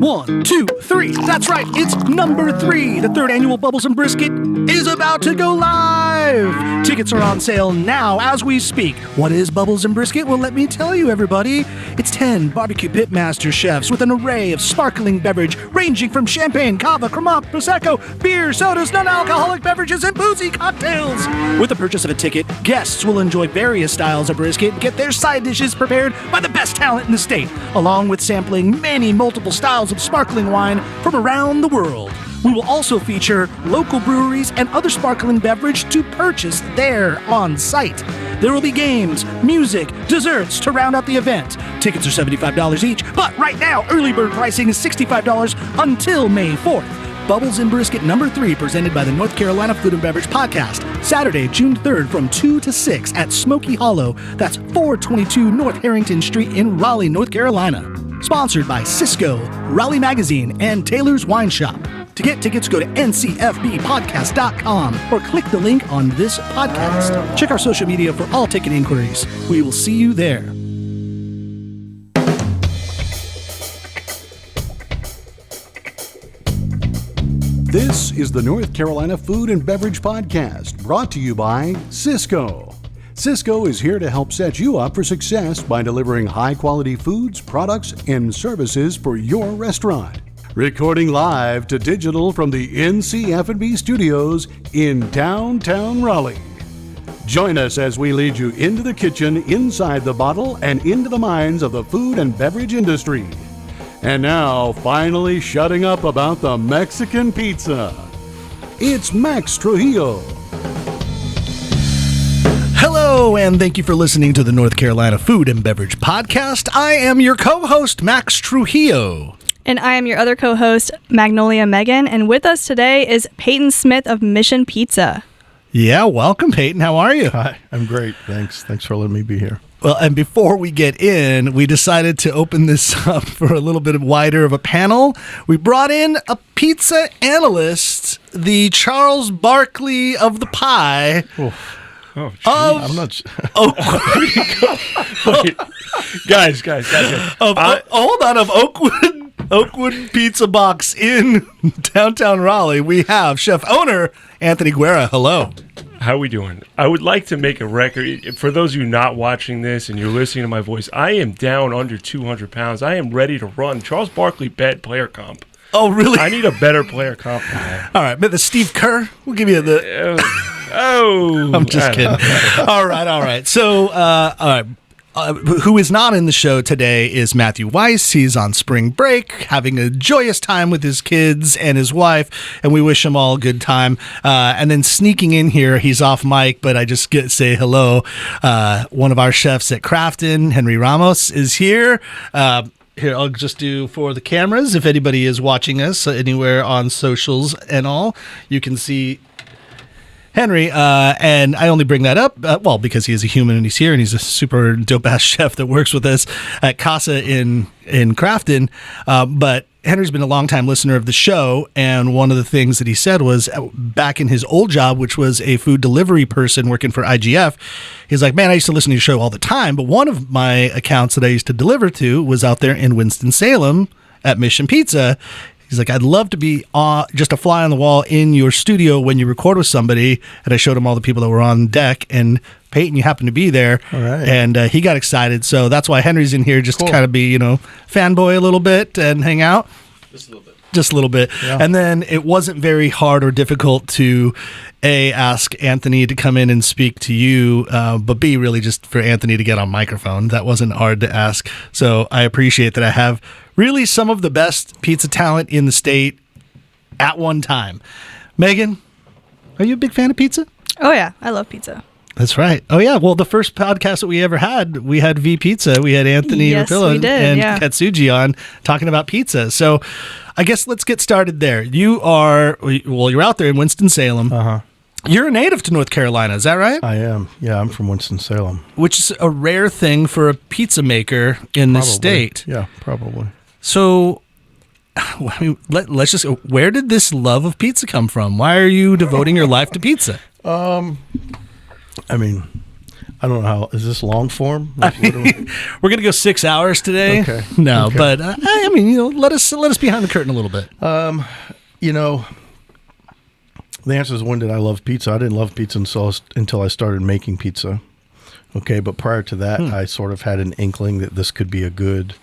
1, 2, 3. That's right, it's number 3. The third annual Bubbles and Brisket is about to go live. Tickets are on sale now as we speak. What is Bubbles and Brisket? Well, let me tell you, everybody. It's 10 barbecue pitmaster chefs with an array of sparkling beverage ranging from champagne, cava, cremant, prosecco, beer, sodas, non-alcoholic beverages, and boozy cocktails. With the purchase of a ticket, guests will enjoy various styles of brisket and get their side dishes prepared by the best talent in the state, along with sampling many multiple styles of sparkling wine from around the world. We will also feature local breweries and other sparkling beverage to purchase there on site. There will be games, music, desserts to round out the event. Tickets are $75 each, but right now, early bird pricing is $65 until May 4th. Bubbles and Brisket number 3, presented by the North Carolina Food and Beverage Podcast. Saturday, June 3rd from 2 to 6 at Smoky Hollow. That's 422 North Harrington Street in Raleigh, North Carolina. Sponsored by Cisco, Raleigh Magazine, and Taylor's Wine Shop. To get tickets, go to ncfbpodcast.com or click the link on this podcast. Check our social media for all ticket inquiries. We will see you there. This is the North Carolina Food and Beverage Podcast, brought to you by Cisco. Cisco is here to help set you up for success by delivering high-quality foods, products, and services for your restaurant. Recording live to digital from the NCF&B studios in downtown Raleigh. Join us as we lead you into the kitchen, inside the bottle, and into the minds of the food and beverage industry. And now, finally shutting up about the Mexican pizza. It's Max Trujillo. Hello, and thank you for listening to the North Carolina Food and Beverage Podcast. I am your co-host, Max Trujillo. And I am your other co-host, Magnolia Megan. And with us today is Peyton Smith of Mission Pizza. Yeah, welcome, Peyton. How are you? Hi, I'm great. Thanks for letting me be here. Well, and before we get in, we decided to open this up for a little bit wider of a panel. We brought in a pizza analyst, the Charles Barkley of the pie. Oh, I'm not. Wait, guys. Hold on, of Oakwood Pizza Box in downtown Raleigh. We have chef owner Anthony Guerra. Hello. How are we doing? I would like to make a record. For those of you not watching this and you're listening to my voice, I am down under 200 pounds. I am ready to run. Charles Barkley, bad player comp. Oh, really? I need a better player comp than that. All right, but the Steve Kerr, we'll give you the... I'm just kidding. All right. So, who is not in the show today is Matthew Weiss. He's on spring break, having a joyous time with his kids and his wife, and we wish him all a good time. And then sneaking in here, he's off mic, but I just get to say hello. One of our chefs at Crafton, Henry Ramos, is here. Here, I'll just do for the cameras. If anybody is watching us anywhere on socials and all, you can see Henry, and I only bring that up, because he is a human and he's here, and he's a super dope-ass chef that works with us at Casa in Crafton. But Henry's been a longtime listener of the show, and one of the things that he said was back in his old job, which was a food delivery person working for IGF, he's like, man, I used to listen to your show all the time, but one of my accounts that I used to deliver to was out there in Winston-Salem at Mission Pizza. He's like, I'd love to be just a fly on the wall in your studio when you record with somebody. And I showed him all the people that were on deck. And Peyton, you happened to be there. All right. And he got excited. So that's why Henry's in here, just to kind of be, fanboy a little bit and hang out. Just a little bit. Yeah. And then it wasn't very hard or difficult to, A, ask Anthony to come in and speak to you, but B, really just for Anthony to get on microphone. That wasn't hard to ask. So I appreciate that I have really some of the best pizza talent in the state at one time. Megan, are you a big fan of pizza? Oh, yeah. I love pizza. That's right. Oh, yeah. Well, the first podcast that we ever had, we had V Pizza. We had Anthony Rapilla and Katsuji on talking about pizza. So I guess let's get started there. You're out there in Winston-Salem. Uh-huh. You're a native to North Carolina, is that right? I am. Yeah, I'm from Winston-Salem. Which is a rare thing for a pizza maker in the state. Yeah, probably. So let's just, where did this love of pizza come from? Why are you devoting your life to pizza? I don't know how. Is this long form? Like, We're gonna go 6 hours today. Okay. No, Okay. but I mean, let us behind the curtain a little bit. You know, the answer is, when did I love pizza? I didn't love pizza until I started making pizza. Okay, but prior to that, I sort of had an inkling that this could be a good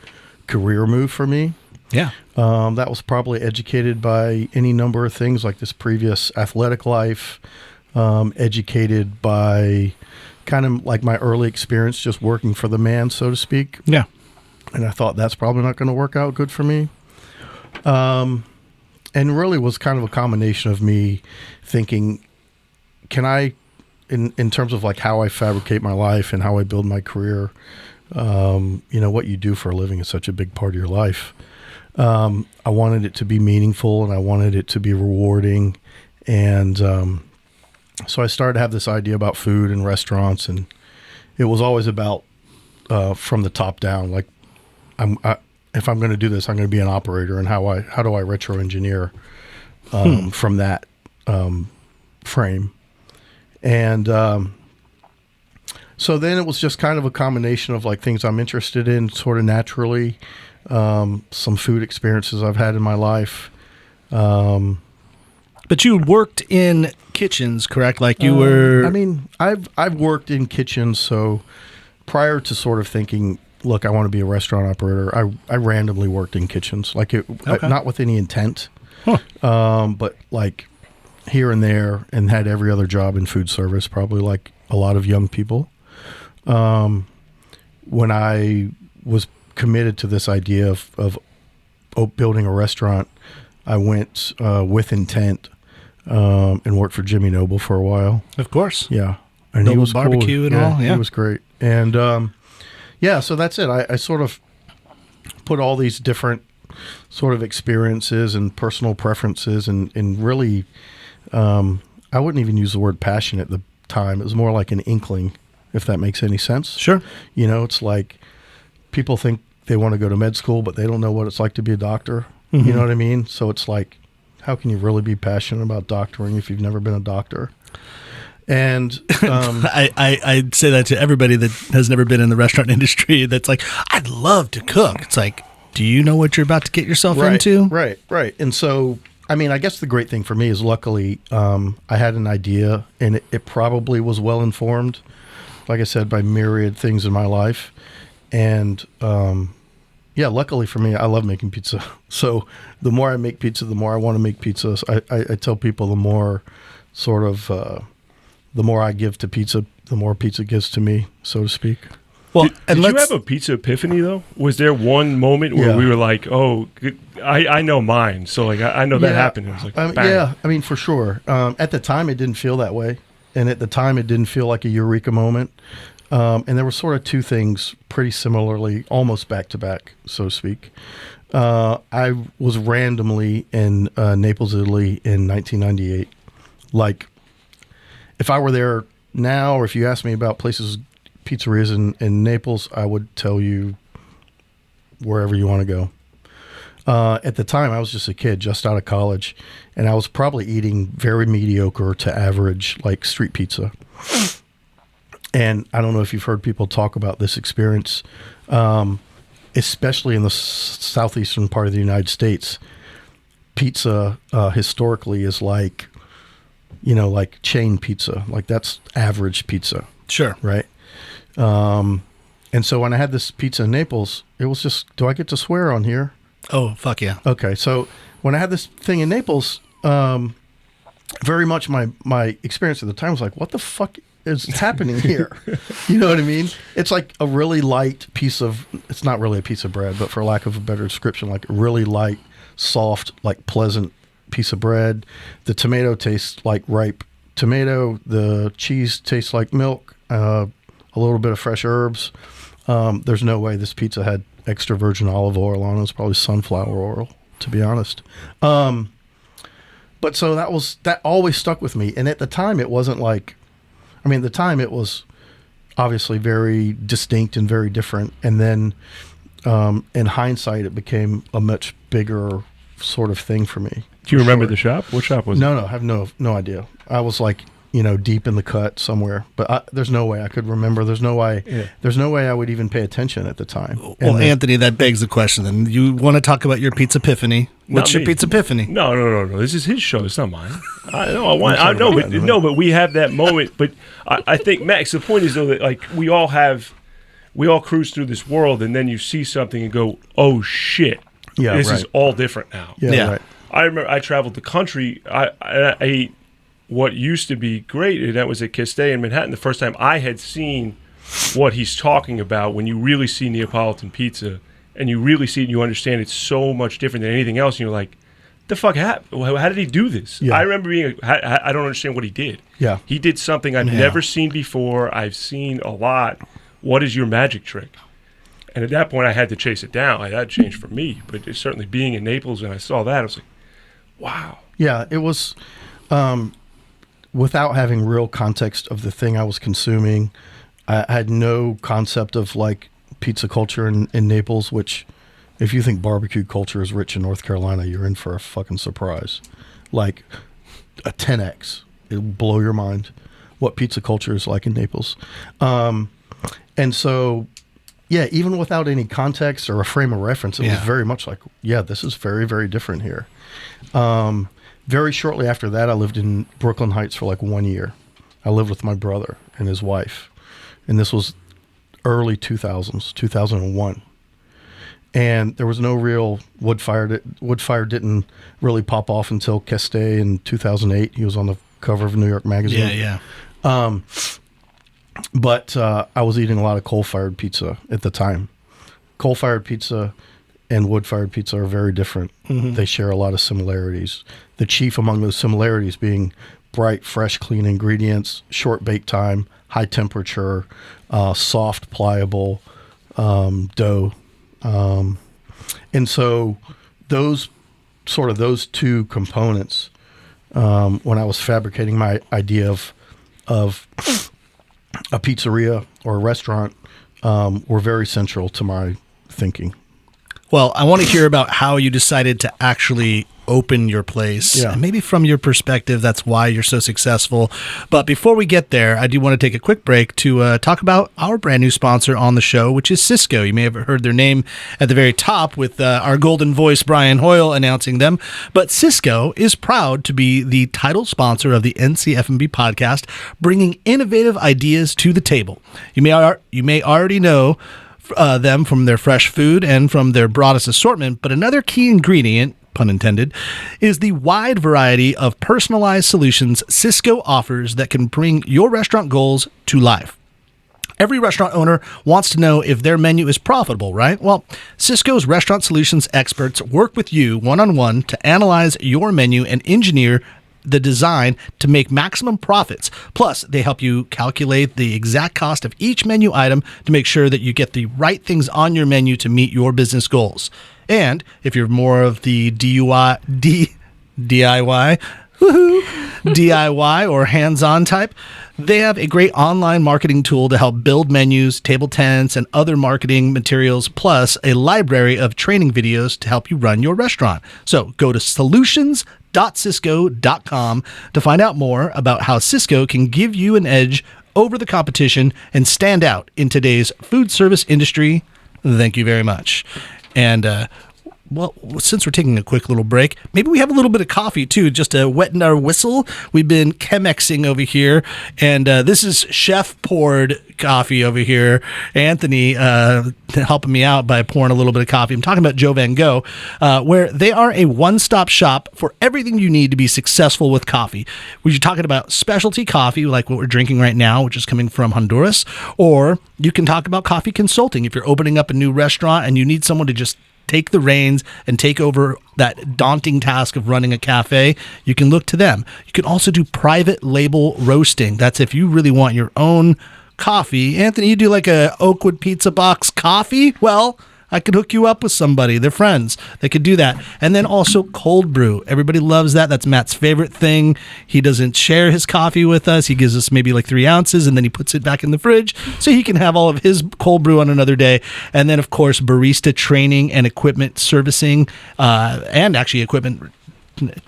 career move for me. Yeah. That was probably educated by any number of things, like this previous athletic life, educated by kind of like my early experience just working for the man, so to speak. Yeah. And I thought that's probably not going to work out good for me. And really was kind of a combination of me thinking, can I, in terms of like how I fabricate my life and how I build my career, what you do for a living is such a big part of your life. I wanted it to be meaningful and I wanted it to be rewarding. And so I started to have this idea about food and restaurants, and it was always about from the top down, like if I'm going to do this, I'm going to be an operator, and how do I retro engineer from that frame. And so then it was just kind of a combination of like things I'm interested in sort of naturally, some food experiences I've had in my life. But you worked in kitchens, correct? Like you were. I mean, I've worked in kitchens, so prior to sort of thinking, look, I want to be a restaurant operator, I randomly worked in kitchens, like not with any intent, but like here and there, and had every other job in food service, probably like a lot of young people. When I was committed to this idea of building a restaurant, I went with intent and worked for Jimmy Noble for a while. Of course. Yeah. And Noble he was barbecue cool. and all. Yeah. He was great. And so that's it. I sort of put all these different sort of experiences and personal preferences and really, I wouldn't even use the word passion at the time. It was more like an inkling, if that makes any sense. Sure. It's like people think they want to go to med school, but they don't know what it's like to be a doctor. Mm-hmm. You know what I mean? So it's like, how can you really be passionate about doctoring if you've never been a doctor? And I'd say that to everybody that has never been in the restaurant industry. That's like, I'd love to cook. It's like, do you know what you're about to get yourself into? Right. And so, I mean, I guess the great thing for me is luckily I had an idea, and it probably was well informed, like I said, by myriad things in my life. And luckily for me, I love making pizza. So the more I make pizza, the more I want to make pizza. So I tell people the more sort of the more I give to pizza, the more pizza gives to me, so to speak. Well, did you have a pizza epiphany though? Was there one moment where we were like, "Oh, I know mine," so like I know that happened. It was like, bang. I mean, for sure. At the time, it didn't feel that way, and at the time, it didn't feel like a eureka moment. And there were sort of two things pretty similarly, almost back to back, so to speak. I was randomly in Naples, Italy in 1998. Like, if I were there now, or if you asked me about places, pizzerias in Naples, I would tell you wherever you want to go. At the time, I was just a kid, just out of college, and I was probably eating very mediocre to average, like, street pizza. And I don't know if you've heard people talk about this experience, especially in the southeastern part of the United States. Pizza historically is like, like chain pizza. Like that's average pizza. Sure. Right? And so when I had this pizza in Naples, it was just, do I get to swear on here? Oh, fuck yeah. Okay. So when I had this thing in Naples, very much my experience at the time was like, what the fuck is happening here? You know what I mean? It's like a really light piece of, it's not really a piece of bread, but for lack of a better description, like a really light, soft, like pleasant piece of bread. The tomato tastes like ripe tomato. The cheese tastes like milk, a little bit of fresh herbs. There's no way this pizza had extra virgin olive oil on it. It was probably sunflower oil, to be honest. But so that always stuck with me. And at the time, it wasn't like, at the time it was obviously very distinct and very different. And then in hindsight, it became a much bigger sort of thing for me. Do you remember the shop? What shop was it? No, I have no idea. I was like deep in the cut somewhere. But there's no way I could remember. There's no way I would even pay attention at the time. Well, Anthony, that begs the question then. You want to talk about your pizza epiphany? What's your pizza epiphany? No. This is his show. It's not mine. But we have that moment. But I think, Max, the point is, though, that like we all cruise through this world, and then you see something and go, oh, shit. Yeah, this is all different now. Yeah. Right. I remember I traveled the country. I ate what used to be great, and that was at Castell in Manhattan. The first time I had seen what he's talking about, when you really see Neapolitan Pizza, and you really see it and you understand it's so much different than anything else, and you're like, the fuck happened? How did he do this? Yeah. I remember I don't understand what he did. Yeah. He did something I've never seen before. I've seen a lot. What is your magic trick? And at that point, I had to chase it down. That changed for me. But it's certainly being in Naples, and I saw that, I was like, wow. Yeah, it was... without having real context of the thing I was consuming, I had no concept of like pizza culture in Naples, which if you think barbecue culture is rich in North Carolina, you're in for a fucking surprise. Like a 10x. It'll blow your mind what pizza culture is like in Naples. And so, yeah, even without any context or a frame of reference, it was very much like, yeah, this is very, very different here. Very shortly after that, I lived in Brooklyn Heights for like 1 year. I lived with my brother and his wife. And this was early 2000s, 2001. And there was no real wood fire. Wood fire didn't really pop off until Castell in 2008. He was on the cover of New York Magazine. Yeah. But I was eating a lot of coal-fired pizza at the time. Coal-fired pizza and wood-fired pizza are very different. Mm-hmm. They share a lot of similarities. The chief among those similarities being bright, fresh, clean ingredients, short bake time, high temperature, soft, pliable dough. And so those two components, when I was fabricating my idea of a pizzeria or a restaurant, were very central to my thinking. Well, I want to hear about how you decided to actually open your place. Yeah. And maybe from your perspective, that's why you're so successful. But before we get there, I do want to take a quick break to talk about our brand new sponsor on the show, which is Sysco. You may have heard their name at the very top with our golden voice, Brian Hoyle, announcing them. But Sysco is proud to be the title sponsor of the NCFMB podcast, bringing innovative ideas to the table. You may already know them from their fresh food and from their broadest assortment, but another key ingredient, pun intended, is the wide variety of personalized solutions Sysco offers that can bring your restaurant goals to life. Every restaurant owner wants to know if their menu is profitable, right? Well, Sysco's restaurant solutions experts work with you one-on-one to analyze your menu and engineer the design to make maximum profits. Plus, they help you calculate the exact cost of each menu item to make sure that you get the right things on your menu to meet your business goals. And if you're more of the DIY or hands-on type, they have a great online marketing tool to help build menus, table tents, and other marketing materials, plus a library of training videos to help you run your restaurant. So go to solutions.sysco.com to find out more about how Sysco can give you an edge over the competition and stand out in today's food service industry. Thank you very much. And well, since we're taking a quick little break, maybe we have a little bit of coffee, too, just to wet our whistle. We've been Chemexing over here, and this is chef-poured coffee over here. Anthony helping me out by pouring a little bit of coffee. I'm talking about Joe Van Gogh, where they are a one-stop shop for everything you need to be successful with coffee. Whether you're talking about specialty coffee, like what we're drinking right now, which is coming from Honduras, or you can talk about coffee consulting. If you're opening up a new restaurant and you need someone to just take the reins and take over that daunting task of running a cafe, you can look to them. You can also do private label roasting. That's if you really want your own coffee. Anthony, you do like a Oakwood pizza box coffee? Well, I could hook you up with somebody. They're friends. They could do that. And then also cold brew. Everybody loves that. That's Matt's favorite thing. He doesn't share his coffee with us. He gives us maybe like 3 ounces, and then he puts it back in the fridge so he can have all of his cold brew on another day. And then, of course, barista training and equipment servicing, and actually equipment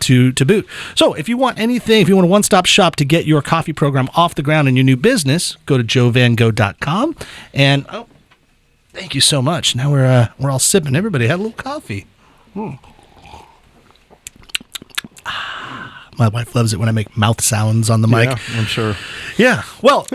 to boot. So if you want anything, if you want a one-stop shop to get your coffee program off the ground in your new business, go to joevango.com. And thank you so much. Now we're all sipping. Everybody had a little coffee. My wife loves it when I make mouth sounds on the mic. Yeah, I'm sure. Yeah. Well,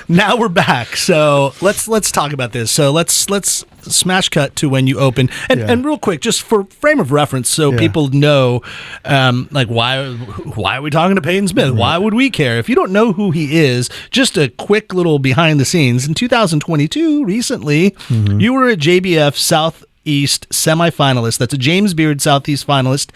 now we're back. So let's talk about this. So let's smash cut to when you open. And real quick, just for frame of reference, so people know, like why are we talking to Peyton Smith? Why would we care? If you don't know who he is, just a quick little behind the scenes. In 2022, recently, you were a JBF Southeast semifinalist. That's a James Beard Southeast finalist,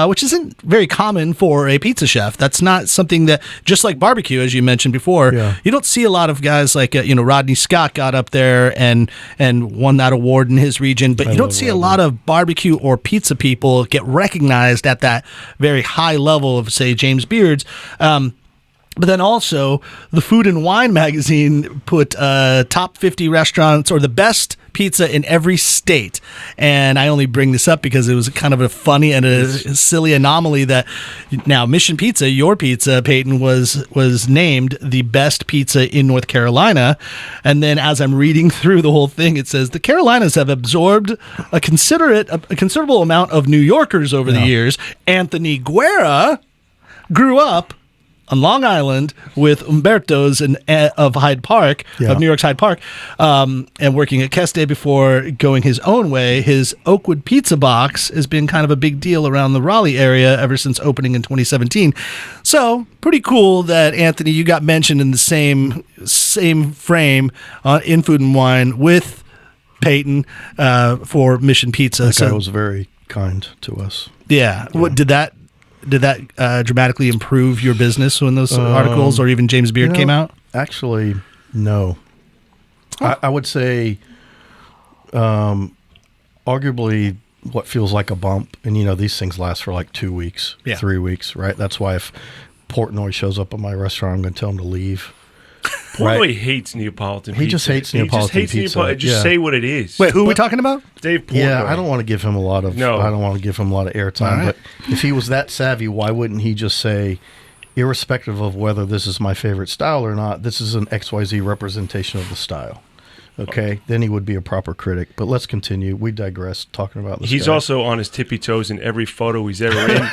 which isn't very common for a pizza chef. That's not something that, just like barbecue, as you mentioned before, you don't see a lot of guys like, Rodney Scott got up there and won that award in his region, but you don't see a lot of barbecue or pizza people get recognized at that very high level of, say, James Beard's. But then also, the Food and Wine magazine put top 50 restaurants or the best pizza in every state. And I only bring this up because it was kind of a funny and a silly anomaly that now Mission Pizza, your pizza, Peyton, was named the best pizza in North Carolina. And then as I'm reading through the whole thing, it says the Carolinas have absorbed a considerable amount of New Yorkers over the years. Anthony Guerra grew up on Long Island with Umberto's of Hyde Park, of New York's Hyde Park, and working at Keste before going his own way. His Oakwood pizza box has been kind of a big deal around the Raleigh area ever since opening in 2017. So pretty cool that, Anthony, you got mentioned in the same frame in Food and Wine with Peyton for Mission Pizza. That guy was very kind to us. Yeah. What did that dramatically improve your business when those articles or even James Beard came out? Actually, no. I would say arguably what feels like a bump, and these things last for like 2 weeks, 3 weeks, right? That's why if Portnoy shows up at my restaurant, I'm going to tell him to leave. Portnoy hates Neapolitan Pizza. He just hates Neapolitan Pizza. Just say what it is. Wait, who are we talking about? Dave Portnoy. Yeah, I don't want to give him a lot of airtime. Right. But if he was that savvy, why wouldn't he just say, irrespective of whether this is my favorite style or not, this is an XYZ representation of the style? Okay, then he would be a proper critic. But let's continue. We digress talking about this. He's also on his tippy toes in every photo he's ever in.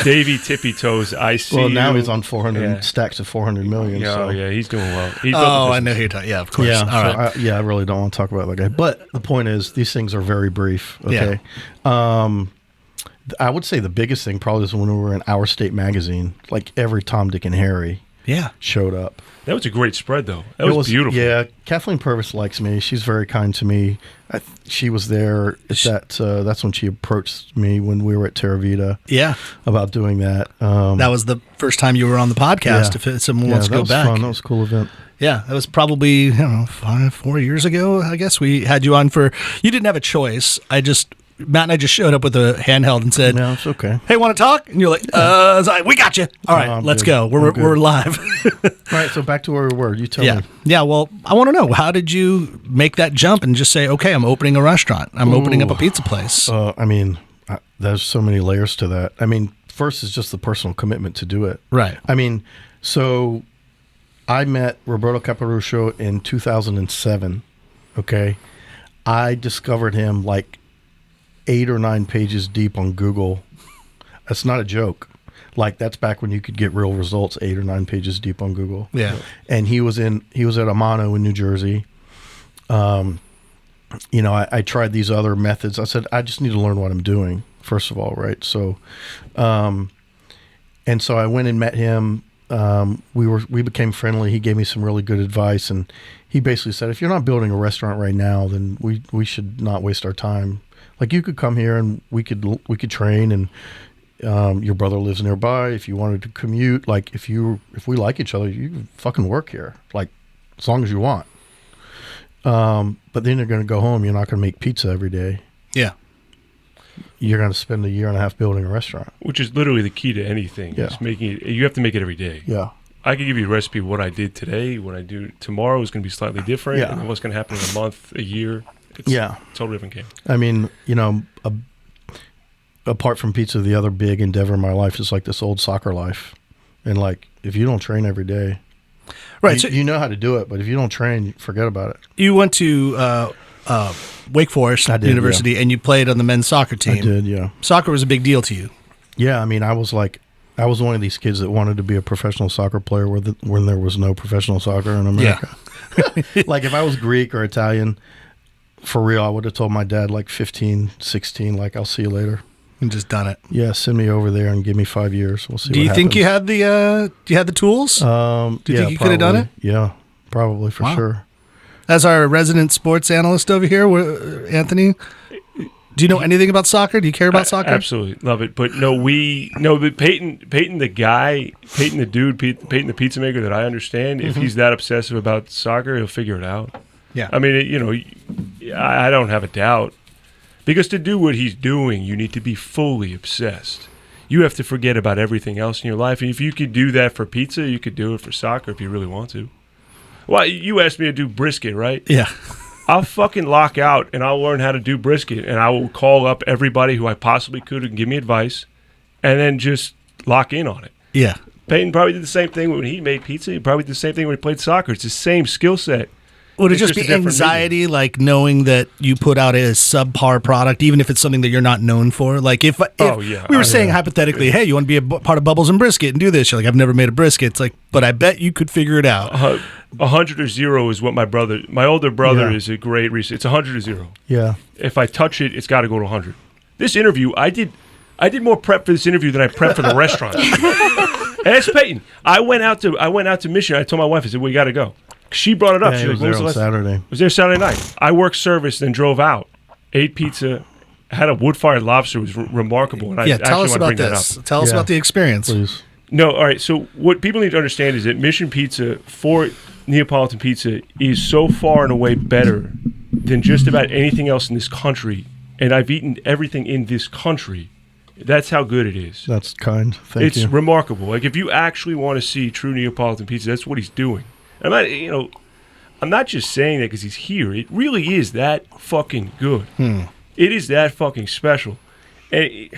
Davey tippy toes. I see. Well, now he's on 400 stacks of 400 million. Yeah, he's doing well. I know who you're talking. Yeah, of course. Yeah, all right. I really don't want to talk about that guy. But the point is, these things are very brief. Okay. Yeah. I would say the biggest thing probably is when we were in Our State magazine. Like every Tom, Dick, and Harry showed up. That was a great spread, though. That was beautiful. Yeah, Kathleen Purvis likes me. She's very kind to me. She was there at that. That's when she approached me when we were at Terra Vita. Yeah, about doing that. That was the first time you were on the podcast. If someone wants to go back, fun. That was a cool event. Yeah, that was probably 4 years ago. I guess we had you on for. You didn't have a choice. Matt and I just showed up with a handheld and said, "No, it's okay. Hey, want to talk?" And you're like, "We got you. All right, let's go. We're live." All right, so back to where we were. You tell me. Yeah. Well, I want to know, how did you make that jump and just say, "Okay, I'm opening a restaurant. I'm opening up a pizza place." There's so many layers to that. First is just the personal commitment to do it. Right. So I met Roberto Caparuccio in 2007. Okay, I discovered him like 8 or 9 pages deep on Google. That's not a joke. Like, that's back when you could get real results 8 or 9 pages deep on Google. Yeah. And he was at Amano in New Jersey. I tried these other methods. I said, I just need to learn what I'm doing, first of all, right? So, and so I went and met him. We became friendly. He gave me some really good advice, and he basically said, if you're not building a restaurant right now, then we should not waste our time. Like, you could come here and we could train, and your brother lives nearby. If you wanted to commute, like if we like each other, you can fucking work here, like as long as you want. But then you're going to go home. You're not going to make pizza every day. Yeah. You're going to spend a year and a half building a restaurant, which is literally the key to anything. Yeah. It's making it. You have to make it every day. Yeah. I could give you a recipe of what I did today. What I do tomorrow is going to be slightly different. Yeah. And what's going to happen in a month, a year. It's a totally different game. apart from pizza, the other big endeavor in my life is like this old soccer life. And like, if you don't train every day, right? You know how to do it, but if you don't train, forget about it. You went to Wake Forest University, and you played on the men's soccer team. I did, yeah. Soccer was a big deal to you. Yeah, I mean, I was one of these kids that wanted to be a professional soccer player when there was no professional soccer in America. Yeah. Like, if I was Greek or Italian, for real, I would have told my dad, like 15, 16, like, I'll see you later. And just done it. Yeah, send me over there and give me 5 years. We'll see. Do you think you had the tools? Do you think you could have done it? Yeah, probably for sure. As our resident sports analyst over here, Anthony, do you know anything about soccer? Do you care about soccer? Absolutely love it. But but Peyton the guy, Peyton the dude, Peyton the pizza maker that I understand. If he's that obsessive about soccer, he'll figure it out. Yeah. I mean, I don't have a doubt. Because to do what he's doing, you need to be fully obsessed. You have to forget about everything else in your life. And if you could do that for pizza, you could do it for soccer if you really want to. Well, you asked me to do brisket, right? Yeah. I'll fucking lock out and I'll learn how to do brisket. And I will call up everybody who I possibly could who can give me advice and then just lock in on it. Yeah. Peyton probably did the same thing when he made pizza. He probably did the same thing when he played soccer. It's the same skill set. Would it just be anxiety, like knowing that you put out a subpar product, even if it's something that you're not known for? Like if we were saying hypothetically, hey, you want to be a part of Bubbles and Brisket and do this? You're like, I've never made a brisket. It's like, but I bet you could figure it out. 100 or 0 is what my older brother is a great research. It's 100 or 0. Yeah. If I touch it, it's got to go to 100. This interview, I did more prep for this interview than I prepped for the restaurant. Ask Peyton. I went out to Michigan. I told my wife, I said, we got to go. She brought it up. Yeah, she was there on Saturday. I was there Saturday night. I worked service, then drove out, ate pizza, had a wood-fired lobster. It was remarkable. And tell us about this. Tell us about the experience. Please. No, all right. So what people need to understand is that Mission Pizza for Neapolitan Pizza is so far and away better than just about anything else in this country. And I've eaten everything in this country. That's how good it is. That's kind. Thank you. It's remarkable. Like, if you actually want to see true Neapolitan pizza, that's what he's doing. I'm not just saying that because he's here. It really is that fucking good. It is that fucking special. And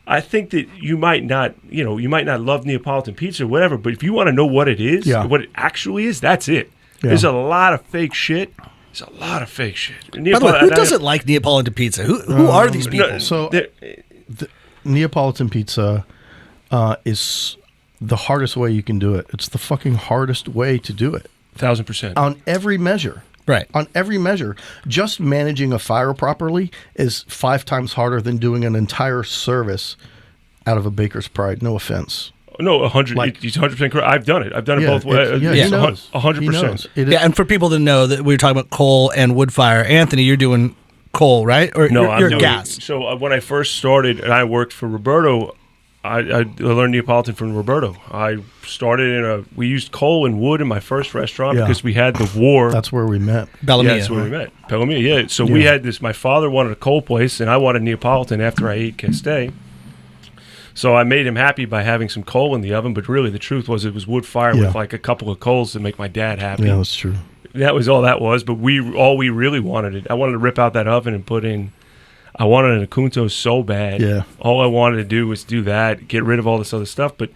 I think that you might not love Neapolitan pizza or whatever, but if you want to know what it is, what it actually is, that's it. Yeah. There's a lot of fake shit. By the way, who doesn't like Neapolitan pizza? Who are these people? No, so the Neapolitan pizza is the hardest way you can do it. It's the fucking hardest way to do it. 1,000%. On every measure. Right. On every measure. Just managing a fire properly is 5 times harder than doing an entire service out of a baker's pride. No offense. No, 100. He's 100% correct. I've done it. I've done it both ways. Yeah, he knows. 100%. Yeah, and for people to know that we were talking about coal and wood fire, Anthony, you're doing coal, right? Or no, you're doing gas. So when I first started and I worked for Roberto, I learned Neapolitan from Roberto. I started we used coal and wood in my first restaurant because we had the war. That's where we met. Bellamia. Yeah, that's where we met. Bellamia, yeah. So we had this, my father wanted a coal place and I wanted Neapolitan after I ate Castell. So I made him happy by having some coal in the oven, but really the truth was it was wood fire with like a couple of coals to make my dad happy. Yeah, that's true. That was all that was, but all we really wanted I wanted to rip out that oven and put in, I wanted an Acunto so bad. Yeah. All I wanted to do was do that, get rid of all this other stuff. But,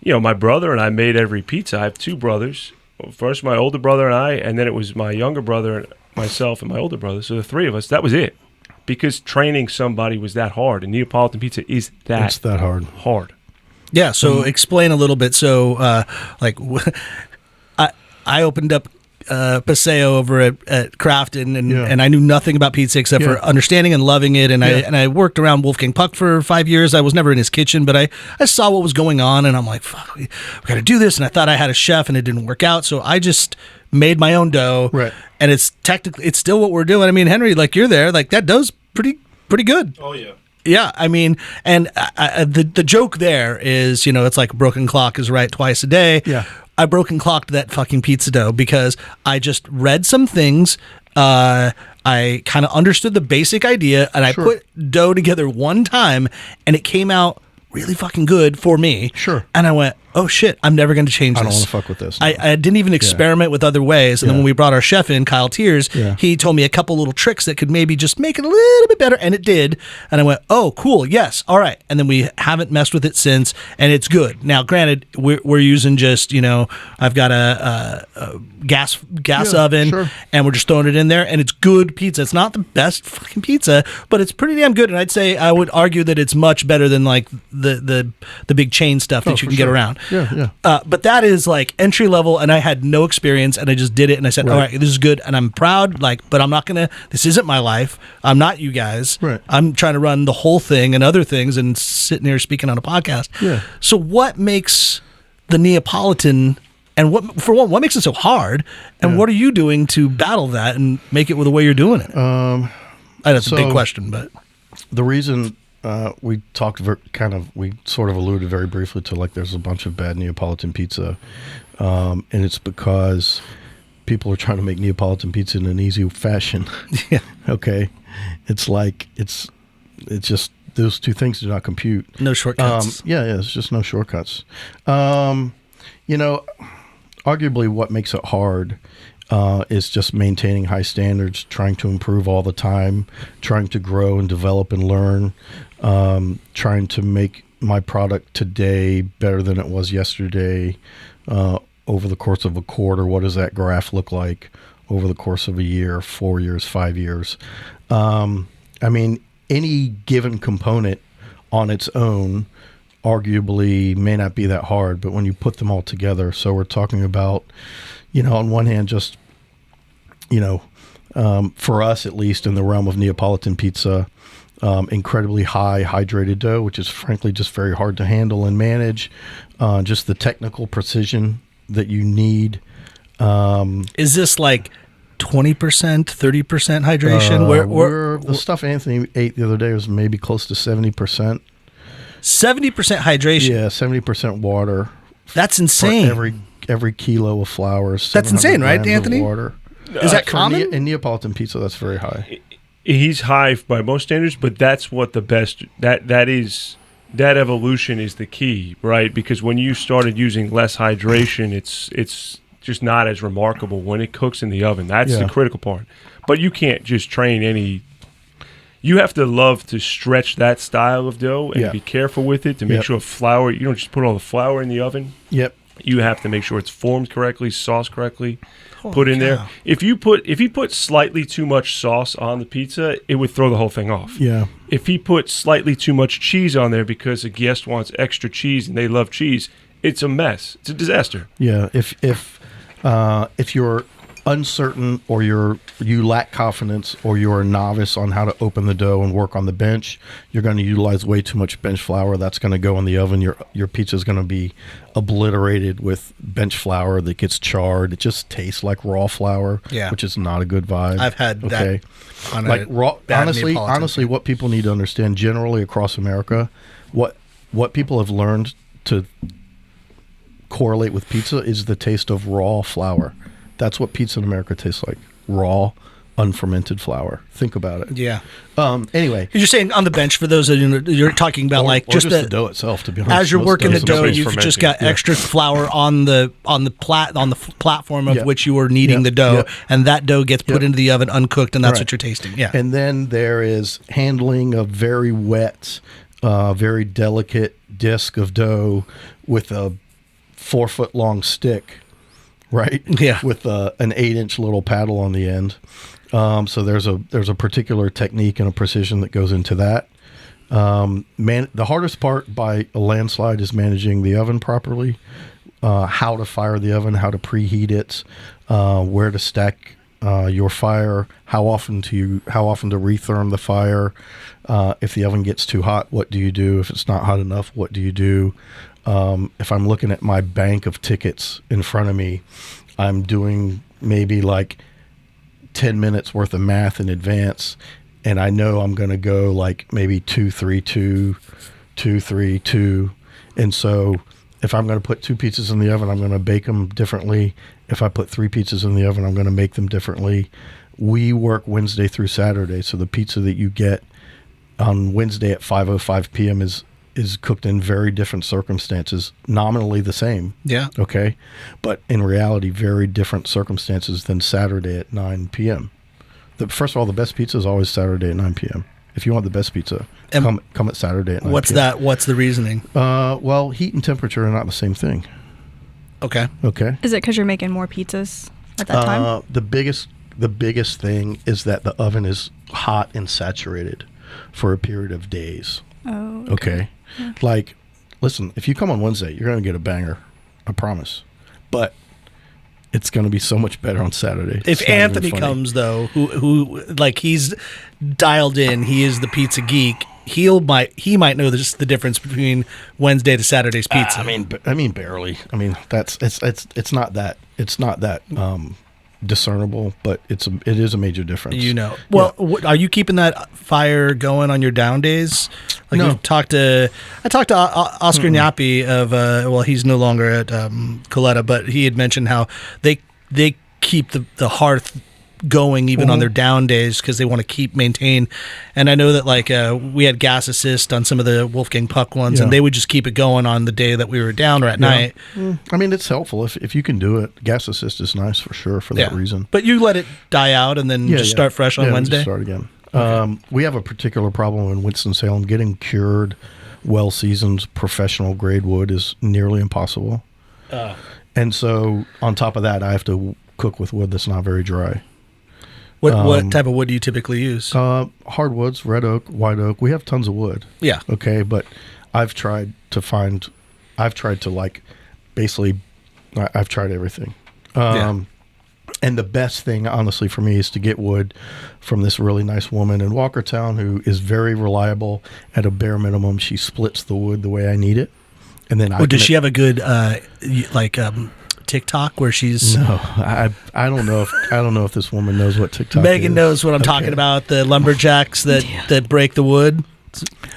my brother and I made every pizza. I have 2 brothers. First, my older brother and then it was my younger brother, myself, and my older brother. So the 3 of us, that was it. Because training somebody was that hard. And Neapolitan pizza is it's that hard. Yeah, so explain a little bit. So, I opened up Paseo over at Crafton, and I knew nothing about pizza except for understanding and loving it. And I worked around Wolfgang Puck for 5 years. I was never in his kitchen, but I saw what was going on, and I'm like, fuck, we got to do this. And I thought I had a chef, and it didn't work out. So I just made my own dough. Right. And it's still what we're doing. I mean, Henry, like, you're there, like that dough's pretty good. Oh yeah. Yeah, I mean, and the joke there is, it's like a broken clock is right twice a day. Yeah. I broken clocked that fucking pizza dough because I just read some things. I kind of understood the basic idea, and I put dough together one time, and it came out really fucking good for me. Sure. And I went, oh shit, I'm never going to change this. I don't want to fuck with this. I didn't even experiment with other ways. And then when we brought our chef in, Kyle Tiers, he told me a couple little tricks that could maybe just make it a little bit better. And it did. And I went, oh, cool. Yes. All right. And then we haven't messed with it since. And it's good. Now, granted, we're using just, I've got a gas oven and we're just throwing it in there. And it's good pizza. It's not the best fucking pizza, but it's pretty damn good. And I'd say I would argue that it's much better than like the big chain stuff that you can get around. But that is like entry level, and I had no experience, and I just did it, and I said, all right, this is good, and I'm proud. But I'm not gonna. This isn't my life. I'm not you guys. I'm trying to run the whole thing and other things, and sitting here speaking on a podcast. So what makes the Neapolitan? And what makes it so hard? And what are you doing to battle that and make it with the way you're doing it? That's a big question, but the reason we talked we sort of alluded very briefly to like there's a bunch of bad Neapolitan pizza, and it's because people are trying to make Neapolitan pizza in an easy fashion. Okay, it's like it's just those two things do not compute. No shortcuts. It's just no shortcuts. Arguably what makes it hard is just maintaining high standards, trying to improve all the time, trying to grow and develop and learn, trying to make my product today better than it was yesterday. Over the course of a quarter, what does that graph look like? Over the course of a year, 4 years, 5 years. Any given component on its own arguably may not be that hard, but when you put them all together, so we're talking about, on one hand, just, for us, at least in the realm of Neapolitan pizza, incredibly high hydrated dough, which is frankly just very hard to handle and manage. Just the technical precision that you need. Is this like 20%, 30% hydration? The stuff Anthony ate the other day was maybe close to 70%. 70% hydration. Yeah, 70% water. That's insane. Every kilo of flour. That's insane, right, Anthony? Water. Is that common? In Neapolitan pizza, that's very high. He's high by most standards, but that's what the best. That evolution is the key, right? Because when you started using less hydration, it's just not as remarkable when it cooks in the oven. That's the critical part. But you can't just train any. You have to love to stretch that style of dough and be careful with it to make sure flour. You don't just put all the flour in the oven. You have to make sure it's formed correctly, sauced correctly, put in there. If you put slightly too much sauce on the pizza, it would throw the whole thing off. If he put slightly too much cheese on there because a guest wants extra cheese and they love cheese, it's a mess. It's a disaster. If you're uncertain or you lack confidence or you're a novice on how to open the dough and work on the bench, you're going to utilize way too much bench flour. That's going to go in the oven. Your pizza is going to be obliterated with bench flour that gets charred. It just tastes like raw flour, which is not a good vibe. I've had that. Like raw. Honestly, what people need to understand generally across America, what people have learned to correlate with pizza is the taste of raw flour. That's what pizza in America tastes like. Raw, unfermented flour. Think about it. Yeah. Anyway. You're saying on the bench, for those of you, you're talking about or just the dough itself, to be honest. As you're working the dough, you've just got extra flour on the platform of which you are kneading the dough, and that dough gets put into the oven uncooked, and that's what you're tasting. Yeah. And then there is handling of very wet, very delicate disc of dough with a 4-foot long stick. Right. Yeah. With an 8-inch little paddle on the end. So there's a particular technique and a precision that goes into that. The hardest part by a landslide is managing the oven properly. How to fire the oven, how to preheat it, where to stack your fire, how often to retherm the fire. If the oven gets too hot, what do you do? If it's not hot enough, what do you do? If I'm looking at my bank of tickets in front of me, I'm doing maybe like 10 minutes worth of math in advance, and I know I'm going to go like maybe 2-3-2, 2-3-2. And so if I'm going to put 2 pizzas in the oven, I'm going to bake them differently. If I put 3 pizzas in the oven, I'm going to make them differently. We work Wednesday through Saturday, so the pizza that you get on Wednesday at 5:05 p.m. is is cooked in very different circumstances, nominally the same. Yeah. Okay. But in reality, very different circumstances than Saturday at 9 p.m. First of all, the best pizza is always Saturday at 9 p.m. If you want the best pizza, come at Saturday at 9 What's p.m. that? What's the reasoning? Well, heat and temperature are not the same thing. Okay. Okay. Is it because you're making more pizzas at that time? The biggest thing is that the oven is hot and saturated for a period of days. Oh. Okay. Yeah. Like, listen, if you come on Wednesday, you're going to get a banger. I promise. But it's going to be so much better on Saturday. If Anthony comes, though, who like he's dialed in, he is the pizza geek. He might know the difference between Wednesday to Saturday's pizza. I mean, barely. I mean, it's not that discernible, but it is a major difference. You know. Well, are you keeping that fire going on your down days? Like No. I talked to Oscar Nyapi of he's no longer at Coletta, but he had mentioned how they keep the hearth going even on their down days because they want to maintain. And I know that like we had gas assist on some of the Wolfgang Puck ones, and they would just keep it going on the day that we were down or at night. I mean, it's helpful if you can do it. Gas assist is nice for sure for that reason. But you let it die out and then just start fresh on Wednesday? Just start again. Okay. We have a particular problem in Winston-Salem. Getting cured, well-seasoned, professional grade wood is nearly impossible. And so on top of that, I have to cook with wood that's not very dry. What type of wood do you typically use? Hardwoods, red oak, white oak. We have tons of wood. Yeah. Okay, but I've tried everything. And the best thing, honestly, for me is to get wood from this really nice woman in Walkertown who is very reliable. At a bare minimum, she splits the wood the way I need it. And then does she have a good TikTok where she's? No, I don't know if this woman knows what TikTok Megan is. knows what I'm talking about. The lumberjacks that break the wood.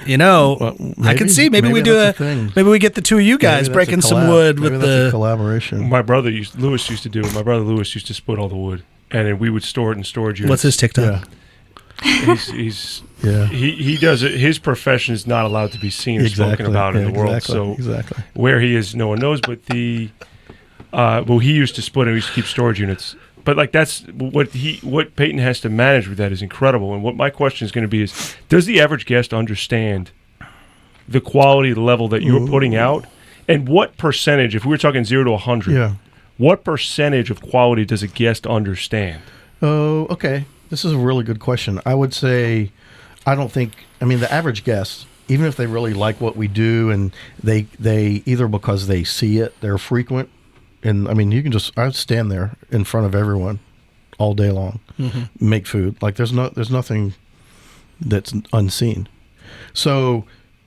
You know, I can see maybe we get the two of you guys breaking some wood with the collaboration. My brother Lewis used to do it. My brother Lewis used to split all the wood, and then we would store it in storage units. What's his TikTok? He does it. His profession is not allowed to be seen or spoken about in the world. So where he is, no one knows. But he used to split and we used to keep storage units. But like that's what Peyton has to manage with that is incredible. And what my question is going to be is, does the average guest understand the quality level that you're putting out, and what percentage, if we were talking 0 to 100, what percentage of quality does a guest understand? Oh, okay. This is a really good question. I would say, the average guest, even if they really like what we do, and they either because they see it, they're frequent. And I mean, I stand there in front of everyone all day long, make food. Like there's nothing that's unseen. So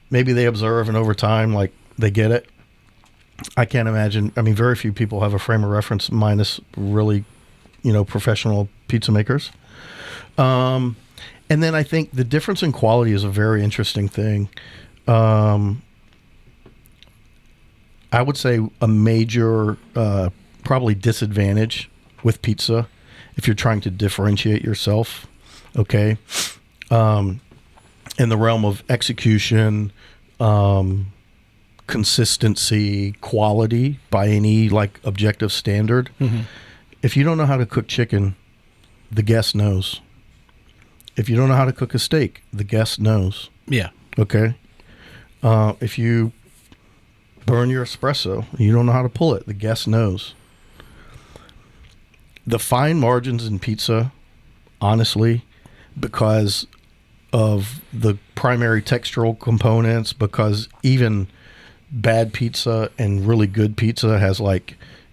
maybe they observe, and over time, like they get it. I can't imagine. I mean, very few people have a frame of reference minus really, professional pizza makers. And then I think the difference in quality is a very interesting thing. I would say a major probably disadvantage with pizza if you're trying to differentiate yourself, okay, in the realm of execution, consistency, quality by any like objective standard. If you don't know how to cook chicken, the guest knows. If you don't know how to cook a steak, the guest knows. Yeah. Okay. If you burn your espresso, you don't know how to pull it, the guest knows. The fine margins in pizza, honestly, because of the primary textural components, because even bad pizza and really good pizza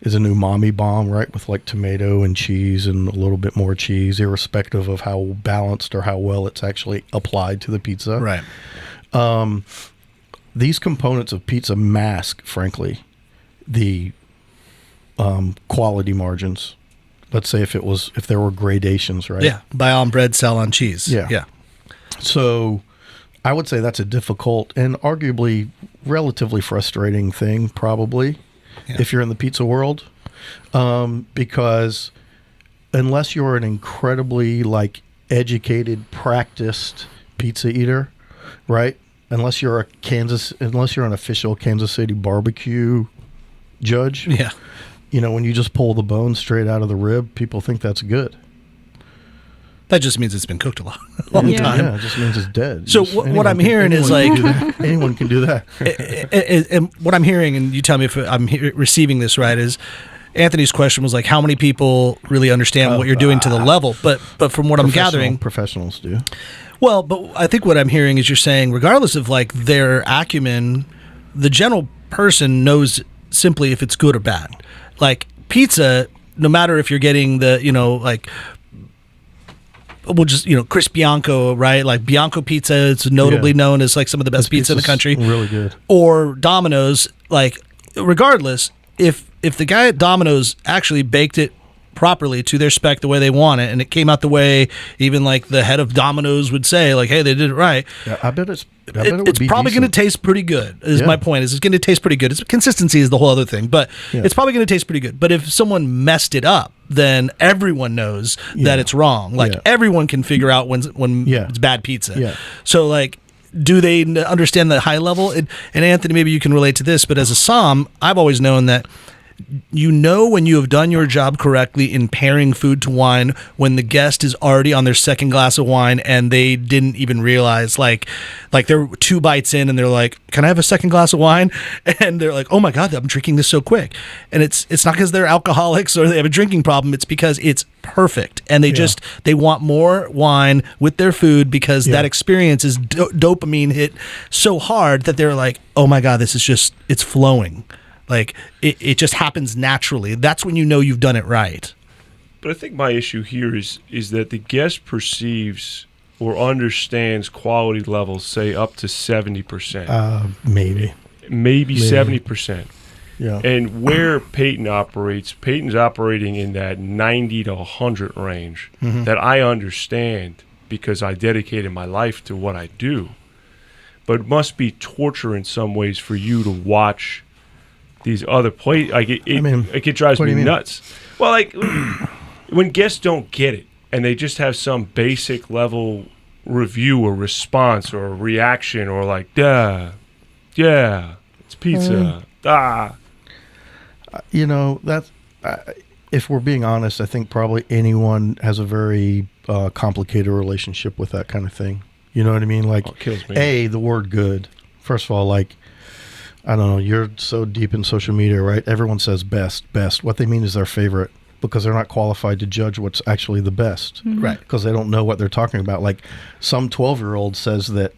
is an umami bomb, right? With like tomato and cheese and a little bit more cheese, irrespective of how balanced or how well it's actually applied to the pizza. Right. These components of pizza mask, frankly, the quality margins. Let's say if there were gradations, right? Yeah. Buy on bread, sell on cheese. Yeah. So I would say that's a difficult and arguably relatively frustrating thing, probably, if you're in the pizza world. Because unless you're an incredibly educated, practiced pizza eater, right? unless you're an official Kansas City barbecue judge. Yeah. When you just pull the bone straight out of the rib, people think that's good. That just means it's been cooked a long time. Yeah, it just means it's dead. So what I'm hearing is like anyone can do that. And what I'm hearing, and you tell me if I'm receiving this right, is Anthony's question was like, how many people really understand what you're doing to the level? But from what I'm gathering, professionals do. Well, but I think what I'm hearing is you're saying, regardless of like their acumen, the general person knows simply if it's good or bad. Like pizza, no matter if you're getting the, we'll just, Chris Bianco, right? Like Bianco pizza is notably known as like some of the best pizza in the country. Really good. Or Domino's, like regardless, if the guy at Domino's actually baked it properly to their spec the way they want it, and it came out the way even like the head of Domino's would say, like, hey, they did it right. Yeah, I bet it's probably going to taste pretty good. My point is, it's going to taste pretty good. Consistency is the whole other thing, but it's probably going to taste pretty good. But if someone messed it up, then everyone knows that it's wrong. Like everyone can figure out when it's bad pizza. Yeah. So like, do they understand the high level? And Anthony, maybe you can relate to this, but as a somm, I've always known that when you have done your job correctly in pairing food to wine when the guest is already on their second glass of wine and they didn't even realize, like they're 2 bites in and they're like, can I have a second glass of wine? And they're like, oh my God, I'm drinking this so quick. And it's not because they're alcoholics or they have a drinking problem. It's because it's perfect. And they want more wine with their food because that experience is dopamine hit so hard that they're like, oh my God, it's flowing. Like, it just happens naturally. That's when you know you've done it right. But I think my issue here is that the guest perceives or understands quality levels, say, up to 70%. Maybe 70%. Yeah. And where Peyton's operating in that 90 to 100 range that I understand because I dedicated my life to what I do. But it must be torture in some ways for you to watch these other places. Like it drives me nuts. Well, like when guests don't get it and they just have some basic level review or response or reaction or like, yeah, it's pizza. That's if we're being honest, I think probably anyone has a very complicated relationship with that kind of thing. You know what I mean? Like, it kills me. The word good. First of all, like, I don't know, you're so deep in social media, right? Everyone says best. What they mean is their favorite because they're not qualified to judge what's actually the best. Right. Because they don't know what they're talking about. Like some 12-year-old says that,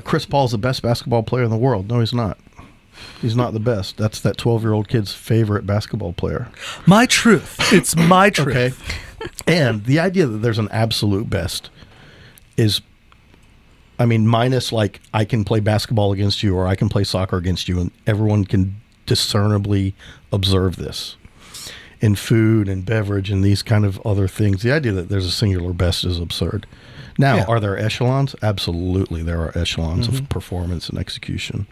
Chris Paul's the best basketball player in the world. No, he's not. He's not the best. That's that 12-year-old kid's favorite basketball player. My truth. It's my truth. Okay. And the idea that there's an absolute best is, minus like I can play basketball against you or I can play soccer against you, and everyone can discernibly observe this in food and beverage and these kind of other things. The idea that there's a singular best is absurd. Now, are there echelons? Absolutely, there are echelons of performance and execution.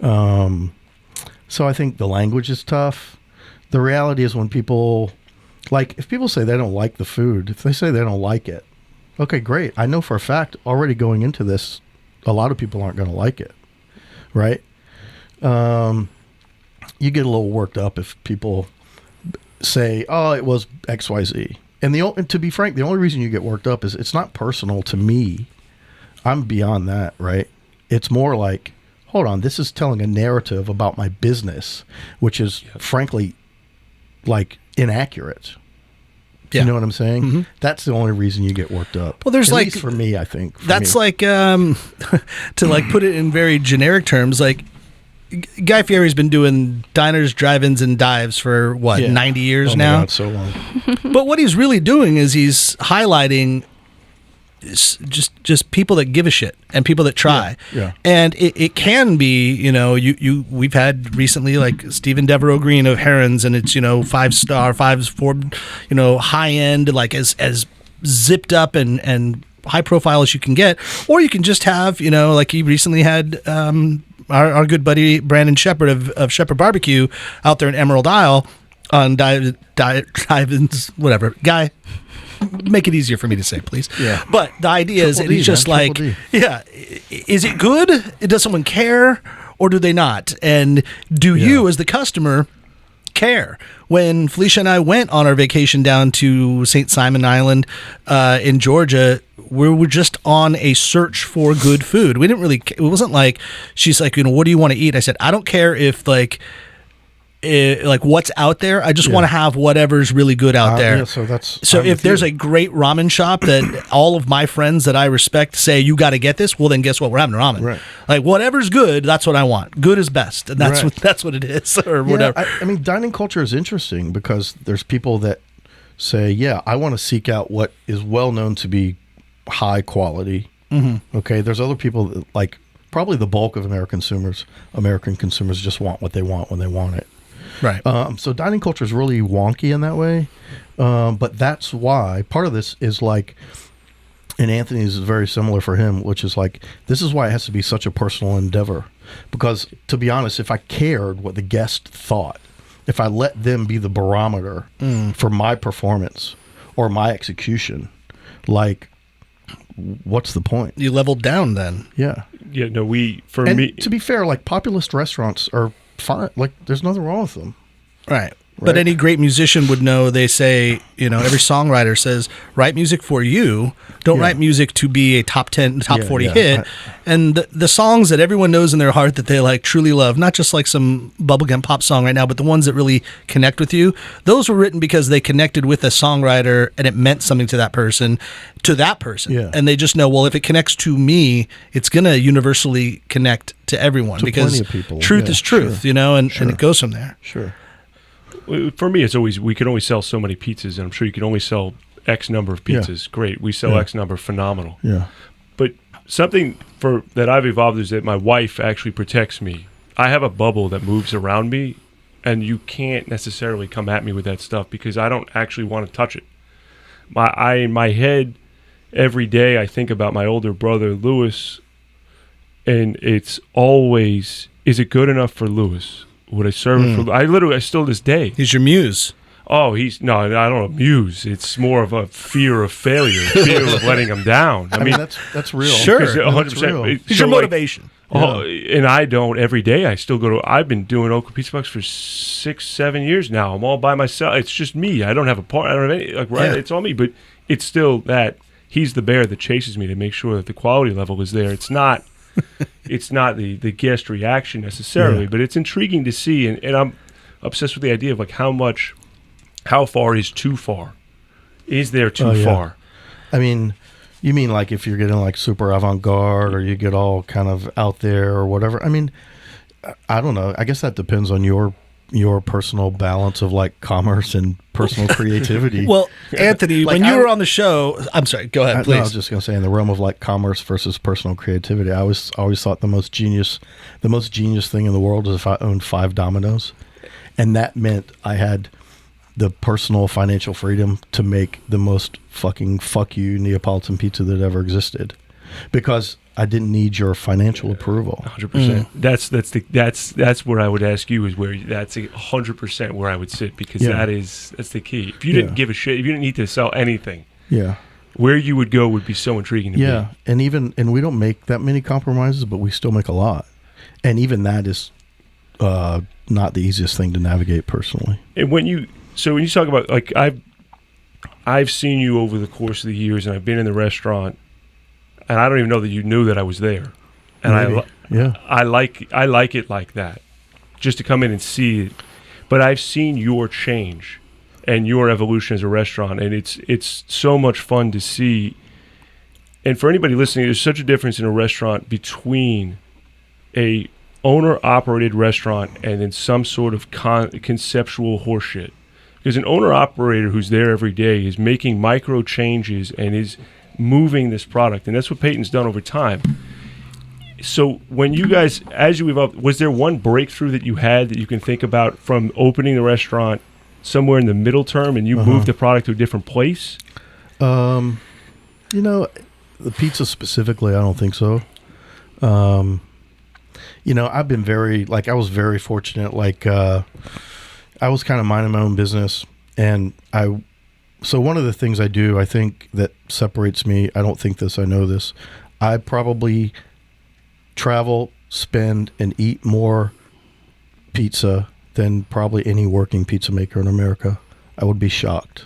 So I think the language is tough. The reality is when people, like, if people say they don't like the food, if they say they don't like it, okay, great. I know for a fact already going into this, a lot of people aren't going to like it, right? You get a little worked up if people say, oh, it was XYZ. And to be frank, the only reason you get worked up is it's not personal to me. I'm beyond that, right? It's more like, hold on, this is telling a narrative about my business, which is frankly like inaccurate. Yeah. You know what I'm saying? Mm-hmm. That's the only reason you get worked up. Well, there's At like, least for me, I think. That's like, to like put it in very generic terms, like Guy Fieri's been doing diners, drive-ins, and dives for 90 years now? God, so long. But what he's really doing is he's highlighting just people that give a shit and people that try. Yeah. And it can be, we've had recently like Stephen Devereaux Green of Herons, and it's, 5-star, 4, high end, like as zipped up and high profile as you can get. Or you can just have, like he recently had our good buddy Brandon Shepard of Shepard Barbecue out there in Emerald Isle on dive-ins, whatever. Guy, make it easier for me to say, please. Yeah. But the idea is that he's just like, yeah, is it good? Does someone care, or do they not? And do you, as the customer, care? When Felicia and I went on our vacation down to St. Simon Island in Georgia, we were just on a search for good food. We didn't really, it wasn't like, she's like, what do you want to eat? I said, I don't care if like what's out there. I just want to have whatever's really good out there. Yeah, so if there's a great ramen shop that all of my friends that I respect say, you got to get this, well then guess what? We're having ramen. Right. Like whatever's good, that's what I want. Good is best. And that's what it is or whatever. I mean, dining culture is interesting because there's people that say, yeah, I want to seek out what is well known to be high quality. Mm-hmm. Okay. There's other people that, like probably the bulk of American consumers just want what they want when they want it. Right. So dining culture is really wonky in that way. But that's why part of this is like, and Anthony's is very similar for him, which is like, this is why it has to be such a personal endeavor. Because to be honest, if I cared what the guest thought, if I let them be the barometer for my performance or my execution, like, what's the point? You leveled down then. Yeah. Yeah, no, me. To be fair, like populist restaurants are fine. Like, there's nothing wrong with them. Right. But any great musician would know, they say, every songwriter says, write music for you. Don't write music to be a top 40 hit. And the songs that everyone knows in their heart that they like truly love, not just like some bubblegum pop song right now, but the ones that really connect with you, those were written because they connected with a songwriter and it meant something to that person. Yeah. And they just know, well, if it connects to me, it's going to universally connect to everyone because plenty of people. Truth is truth, and it goes from there. Sure. For me, it's always, we can only sell so many pizzas, and I'm sure you can only sell X number of pizzas. Great. We sell X number, phenomenal. Yeah. But something that I've evolved is that my wife actually protects me. I have a bubble that moves around me, and you can't necessarily come at me with that stuff because I don't actually want to touch it. In my head, every day I think about my older brother, Lewis, and it's always, is it good enough for Lewis? Would I serve it for? I still this day. He's your muse. Oh, I don't know, muse. It's more of a fear of failure, fear of letting him down. I mean, that's real. Sure, 100%. It's your motivation. And I don't every day. I still go to. I've been doing Oakwood Pizza Box for 6-7 years now. I'm all by myself. It's just me. I don't have a partner. I don't have any. It's all me. But it's still that he's the bear that chases me to make sure that the quality level is there. It's not. It's not the guest reaction necessarily, but it's intriguing to see, and I'm obsessed with the idea of like how far is too far? Is there too far? I mean, you mean like if you're getting like super avant-garde or you get all kind of out there or whatever? I mean, I don't know. I guess that depends on your personal balance of like commerce and personal creativity. Well, Anthony, when you were on the show, I'm sorry, go ahead, please. I was just going to say in the realm of like commerce versus personal creativity, I always thought the most genius thing in the world is if I owned 5 Dominoes, and that meant I had the personal financial freedom to make the most fucking fuck you Neapolitan pizza that ever existed, because I didn't need your financial approval. 100%. That's where I would ask you is where that's 100% where I would sit, because that's the key. If you didn't give a shit, if you didn't need to sell anything, where you would go would be so intriguing to me. Yeah, and we don't make that many compromises, but we still make a lot, and even that is not the easiest thing to navigate personally. And when you talk about like I've seen you over the course of the years, and I've been in the restaurant. And I don't even know that you knew that I was there. And I like it like that, just to come in and see it. But I've seen your change and your evolution as a restaurant, and it's so much fun to see. And for anybody listening, there's such a difference in a restaurant between a owner-operated restaurant and then some sort of conceptual horseshit. Because an owner-operator who's there every day is making micro changes and is moving this product, and that's what Peyton's done over time. So when you guys, as you evolved, was there one breakthrough that you had that you can think about from opening the restaurant somewhere in the middle term and you moved the product to a different place? The pizza specifically, I don't think so. I've been I was very fortunate. I was kind of minding my own business, and I So one of the things I do, I think that separates me, I don't think this, I know this, I probably travel, spend, and eat more pizza than probably any working pizza maker in America. I would be shocked.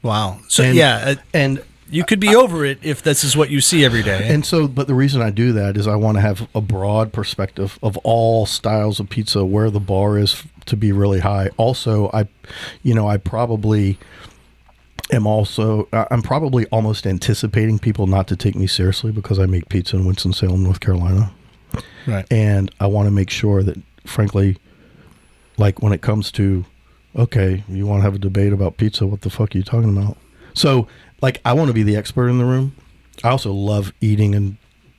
Wow. So and you could be over it if this is what you see every day. And so, but the reason I do that is I want to have a broad perspective of all styles of pizza, where the bar is to be really high. Also, I'm probably almost anticipating people not to take me seriously because I make pizza in Winston-Salem, North Carolina. Right. And I want to make sure that, frankly, like when it comes to, okay, you want to have a debate about pizza, what the fuck are you talking about? So, like, I want to be the expert in the room. I also love eating and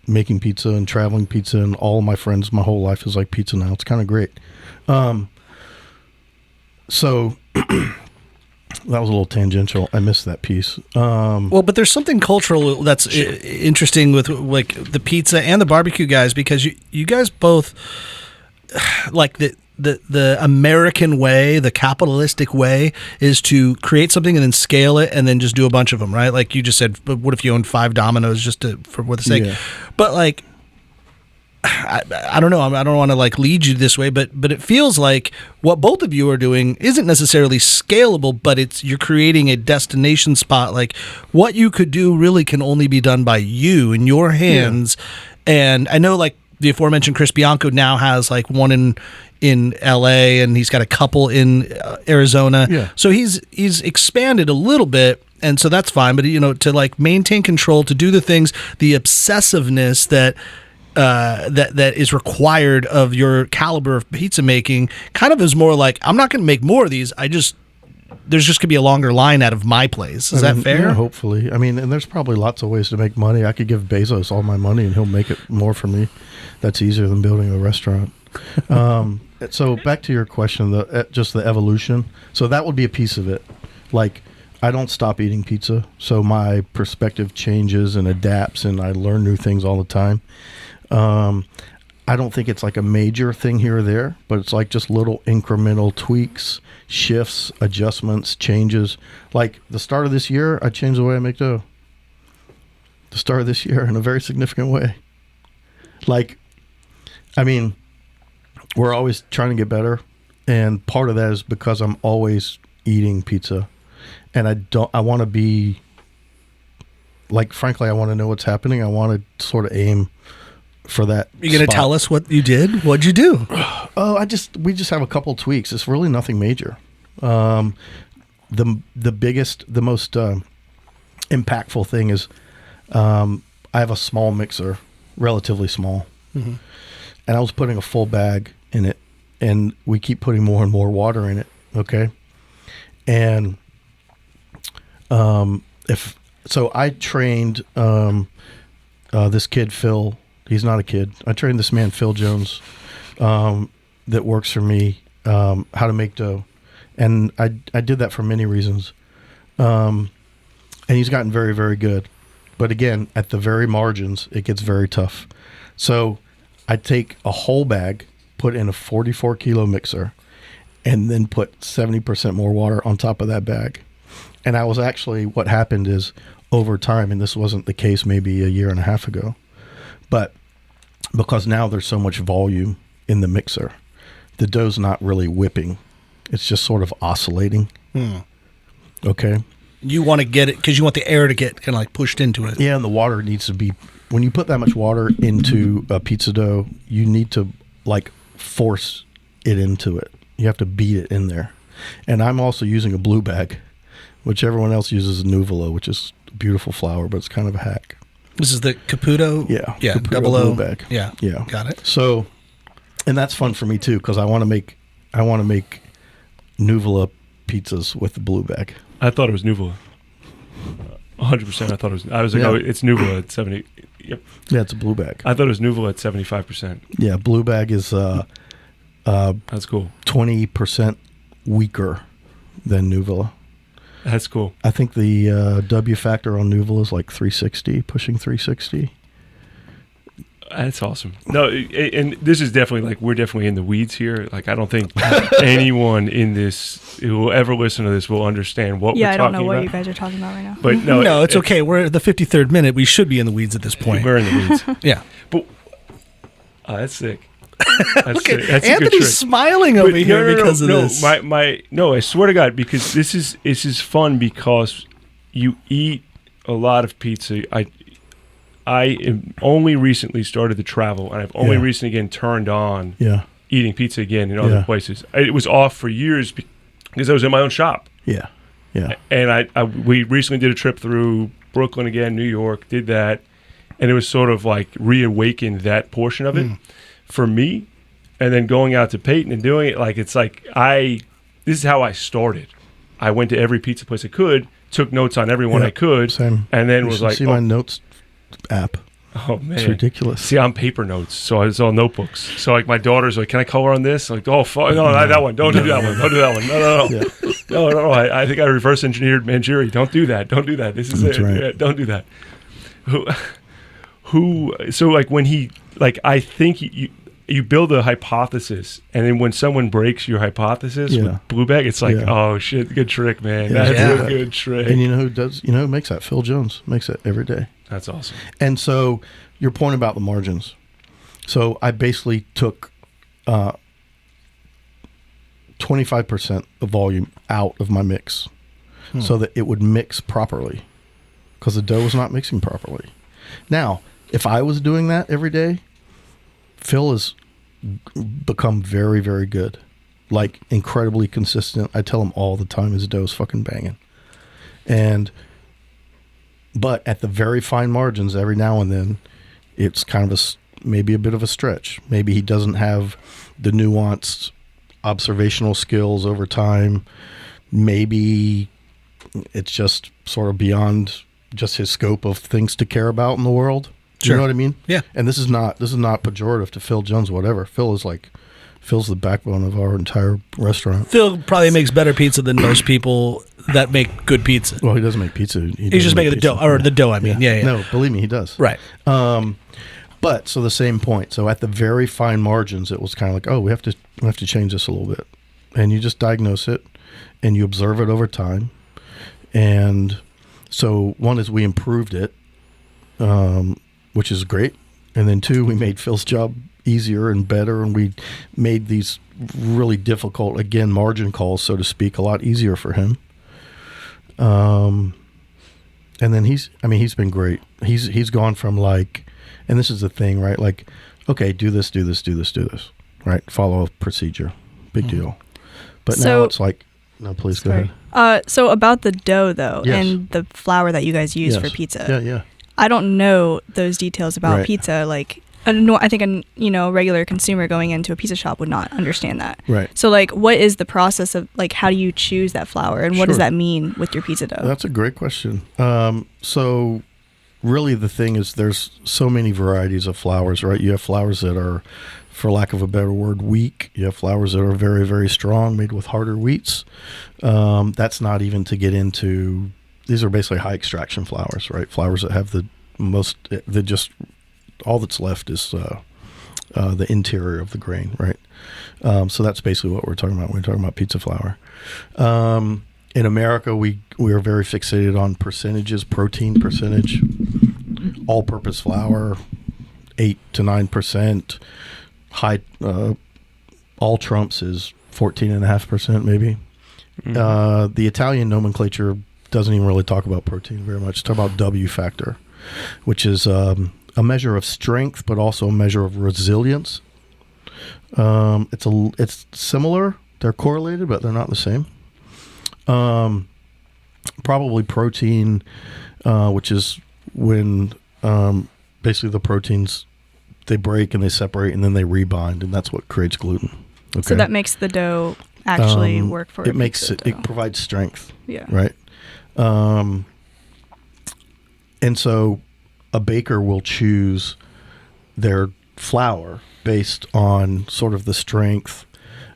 making pizza and traveling pizza, and all of my friends, my whole life is like pizza now. It's kind of great. So that was a little tangential. I missed that piece. Well, but there's something cultural that's interesting with like the pizza and the barbecue guys, because you guys both like the American way, the capitalistic way, is to create something and then scale it and then just do a bunch of them, right? Like you just said, but what if you owned 5 Domino's just for the sake? Yeah. But like, I don't know. I don't want to like lead you this way, but it feels like what both of you are doing isn't necessarily scalable, but you're creating a destination spot. Like what you could do really can only be done by you in your hands. Yeah. And I know like the aforementioned Chris Bianco now has like one in LA, and he's got a couple in Arizona. Yeah. So he's expanded a little bit, and so that's fine. But to like maintain control, to do the things, the obsessiveness that is required of your caliber of pizza making, kind of is more like, I'm not going to make more of these. There's just going to be a longer line out of my place. Is that fair? Yeah, hopefully. I mean, and there's probably lots of ways to make money. I could give Bezos all my money and he'll make it more for me. That's easier than building a restaurant. So back to your question, just the evolution. So that would be a piece of it. Like, I don't stop eating pizza, so my perspective changes and adapts, and I learn new things all the time. I don't think it's like a major thing here or there, but it's like just little incremental tweaks, shifts, adjustments, changes. Like the start of this year, I changed the way I make dough. The start of this year in a very significant way. Like, I mean, we're always trying to get better, and part of that is because I'm always eating pizza, and I want to be, like, frankly, I want to know what's happening. I want to sort of aim for that. You going to tell us what you did? What'd you do? We just have a couple tweaks. It's really nothing major. The most impactful thing is I have a small mixer, relatively small, and I was putting a full bag in it, and we keep putting more and more water in it. Okay, and I trained this kid Phil. He's not a kid. I trained this man, Phil Jones, that works for me, how to make dough. And I did that for many reasons. And he's gotten very, very good. But again, at the very margins, it gets very tough. So I take a whole bag, put in a 44-kilo mixer, and then put 70% more water on top of that bag. And what happened is, over time, and this wasn't the case maybe a year and a half ago, but because now there's so much volume in the mixer, the dough's not really whipping. It's just sort of oscillating. Okay. You want to get it because you want the air to get kind of like pushed into it. Yeah, and the water needs to be, when you put that much water into a pizza dough, you need to like force it into it. You have to beat it in there. And I'm also using a blue bag, which everyone else uses Nuvola, which is a beautiful flour, but it's kind of a hack. This is the Caputo? Yeah. Caputo double O bag. Yeah. Got it. So, and that's fun for me too, because I want to make Nuvola pizzas with the blue bag. I thought it was Nuvola. 100%. I was like, oh, it's Nuvola at 70. Yep. Yeah, it's a blue bag. I thought it was Nuvola at 75%. Yeah, blue bag is that's cool. 20% weaker than Nuvola. That's cool. I think the W factor on Nuvola is like 360, pushing 360. That's awesome. No, and this is definitely like, we're definitely in the weeds here. Like, I don't think anyone in this who will ever listen to this will understand what we're talking about. Yeah, I don't know what you guys are talking about right now. But no, it's okay. We're at the 53rd minute. We should be in the weeds at this point. We're in the weeds. Yeah. But that's sick. That's Look at sick. That's a good Anthony's trick. smiling over here because of this. No, I swear to God, because this is fun because you eat a lot of pizza. I only recently started to travel, and I've only recently again turned on eating pizza again in other places. It was off for years because I was in my own shop. Yeah, yeah. And we recently did a trip through Brooklyn again, New York, did that, and it was sort of like reawakened that portion of it for me. And then going out to Peyton and doing it, like, it's like this is how I started. I went to every pizza place I could, took notes on everyone I could, same. and then You was should like, see my notes app. oh man, It's ridiculous. See, I'm paper notes, so it's all notebooks. So like, my daughter's like, "Can I color on this?" I'm like, "Oh, no, not that one. Don't do that one. Don't do that one. No, no. I think I reverse engineered Manjuri. Don't do that. Don't do that. This is That's it. right. Yeah, don't do that." So like, when he, like, I think you build a hypothesis, and then when someone breaks your hypothesis with Blue Bag, it's like, oh shit, good trick, man. That's a good trick. And you know who does? You know who makes that? Phil Jones makes that every day. That's awesome. And so your point about the margins. So I basically took 25% of volume out of my mix so that it would mix properly, because the dough was not mixing properly. Now, if I was doing that every day, Phil has become very, very good. Like, incredibly consistent. I tell him all the time his dough's fucking banging. But at the very fine margins, every now and then, it's kind of maybe a bit of a stretch. Maybe he doesn't have the nuanced observational skills over time. Maybe it's just sort of beyond just his scope of things to care about in the world. Sure. You know what I mean? Yeah. And this is not pejorative to Phil Jones, whatever. Phil's the backbone of our entire restaurant. Phil probably makes better pizza than most people that make good pizza. Well, he doesn't make pizza. He's just making the dough, or the dough, I mean. Yeah. No, believe me, he does. Right. But so the same point. So at the very fine margins, it was kind of like, oh, we have to change this a little bit, and you just diagnose it, and you observe it over time. And so one is we improved it, which is great, and then two, we made Phil's job easier and better, and we made these really difficult, again, margin calls, so to speak, a lot easier for him. And then he's been great. He's gone from like, and this is the thing, right? Like, okay, do this, right? Follow a procedure, big deal. But now it's like, no, please go ahead. So about the dough though, Yes. and the flour that you guys use for pizza. Yeah. I don't know those details about pizza. Like, I think a regular consumer going into a pizza shop would not understand that. Right. So like, what is the process of, like, how do you choose that flour, and what does that mean with your pizza dough? That's a great question. So really the thing is, there's so many varieties of flours, right? You have flours that are, for lack of a better word, weak. You have flours that are very, very strong, made with harder wheats. That's not even to get into, these are basically high extraction flours, right? Flours that have all that's left is the interior of the grain, right? So that's basically what we're talking about when we're talking about pizza flour. In America, we are very fixated on percentages, protein percentage. All-purpose flour, 8 to 9%. High, all trumps is 14.5%, maybe. The Italian nomenclature doesn't even really talk about protein very much. Talk about W factor, which is a measure of strength, but also a measure of resilience. It's similar. They're correlated, but they're not the same. Probably protein, which is when basically the proteins, they break and they separate and then they rebind, and that's what creates gluten. Okay? So that makes the dough actually work for it. It provides strength. Yeah. Right. And so a baker will choose their flour based on sort of the strength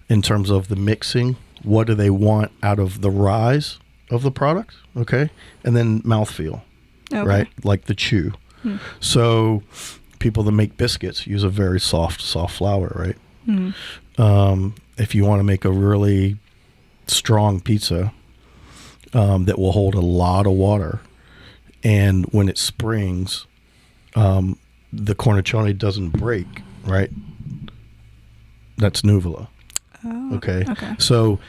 in terms of the mixing. What do they want out of the rise of the product? Okay. And then mouthfeel, right? Like the chew. So people that make biscuits use a very soft flour, right? Mm. If you want to make a really strong pizza that will hold a lot of water, and when it springs, the cornicione doesn't break, right? That's Nuvola. Oh, okay. Okay. So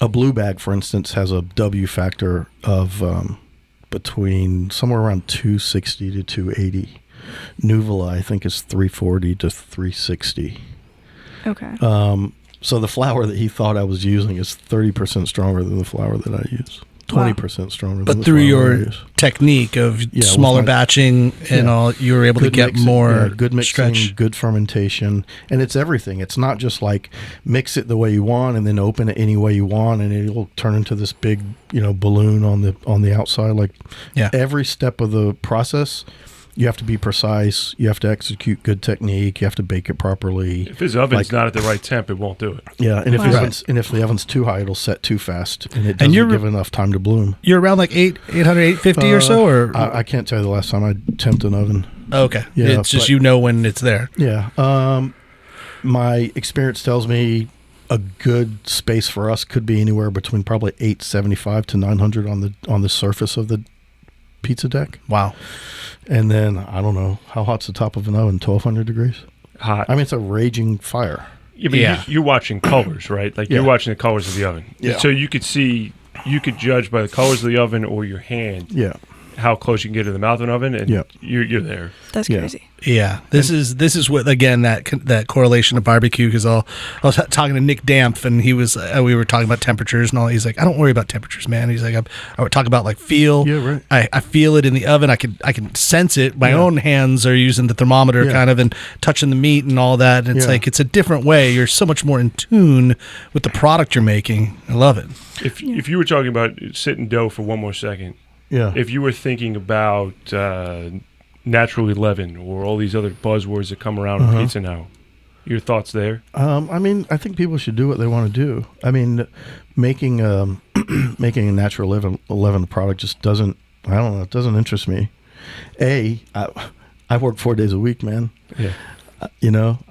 a blue bag, for instance, has a W factor of between somewhere around 260 to 280. Nuvola, I think, is 340 to 360. Okay. So the flour that he thought I was using is 30% stronger than the flour that I use. 20% stronger. But than through the flour I your use. technique of Yeah, smaller with my- batching and all, you were able to Good get mixing, more good mixing, stretch. good fermentation, and it's everything. It's not just like mix it the way you want and then open it any way you want, and it'll turn into this big, balloon on the outside. Like Yeah. every step of the process, you have to be precise. You have to execute good technique. You have to bake it properly. If his oven's not at the right temp, it won't do it. Yeah, and if Wow. if the oven's too high, it'll set too fast, and it And doesn't you're- give enough time to bloom. You're around like 800, 850 or so, or I can't tell you the last time I temped an oven. okay, Yeah, it's just but- when it's there. Yeah. My experience tells me a good space for us could be anywhere between probably 875 to 900 on the surface of the pizza deck. Wow. And then I don't know how hot's the top of an oven, 1200 degrees. Hot. I mean, it's a raging fire. Yeah, but Yeah. you're watching colors, right? Like you're Yeah. watching the colors of the oven. Yeah. So you could judge by the colors of the oven or your hand Yeah. how close you can get to the mouth of an oven, and Yeah. you're there. That's Yeah. crazy. Yeah, this is what, again, that correlation of barbecue, because I was talking to Nick Dampf, and he was we were talking about temperatures and all. He's like, I don't worry about temperatures, man. He's like, I would talk about like feel. Yeah, right. I feel it in the oven. I can sense it. My Yeah. own hands are using the thermometer Yeah. kind of and touching the meat and all that. And it's Yeah. like it's a different way. You're so much more in tune with the product you're making. I love it. If you were talking about sitting dough for one more second, Yeah. if you were thinking about Natural 11 or all these other buzzwords that come around in pizza now, your thoughts there? I mean, I think people should do what they want to do. I mean, making making a natural 11 product just doesn't. I don't know. It doesn't interest me. I work 4 days a week, man. Yeah.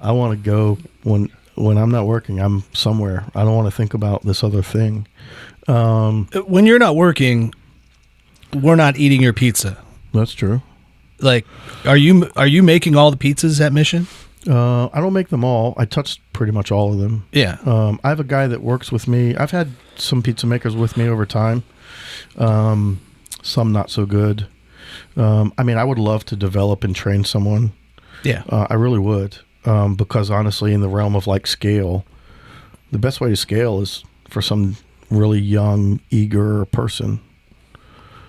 I want to go when I'm not working. I'm somewhere. I don't want to think about this other thing. When you're not working, we're not eating your pizza. That's true. Like, are you making all the pizzas at Mission? I don't make them all. I touched pretty much all of them. Yeah. I have a guy that works with me. I've had some pizza makers with me over time. Some not so good. I mean, I would love to develop and train someone. Yeah. I really would. Because honestly, in the realm of like scale, the best way to scale is for some really young, eager person.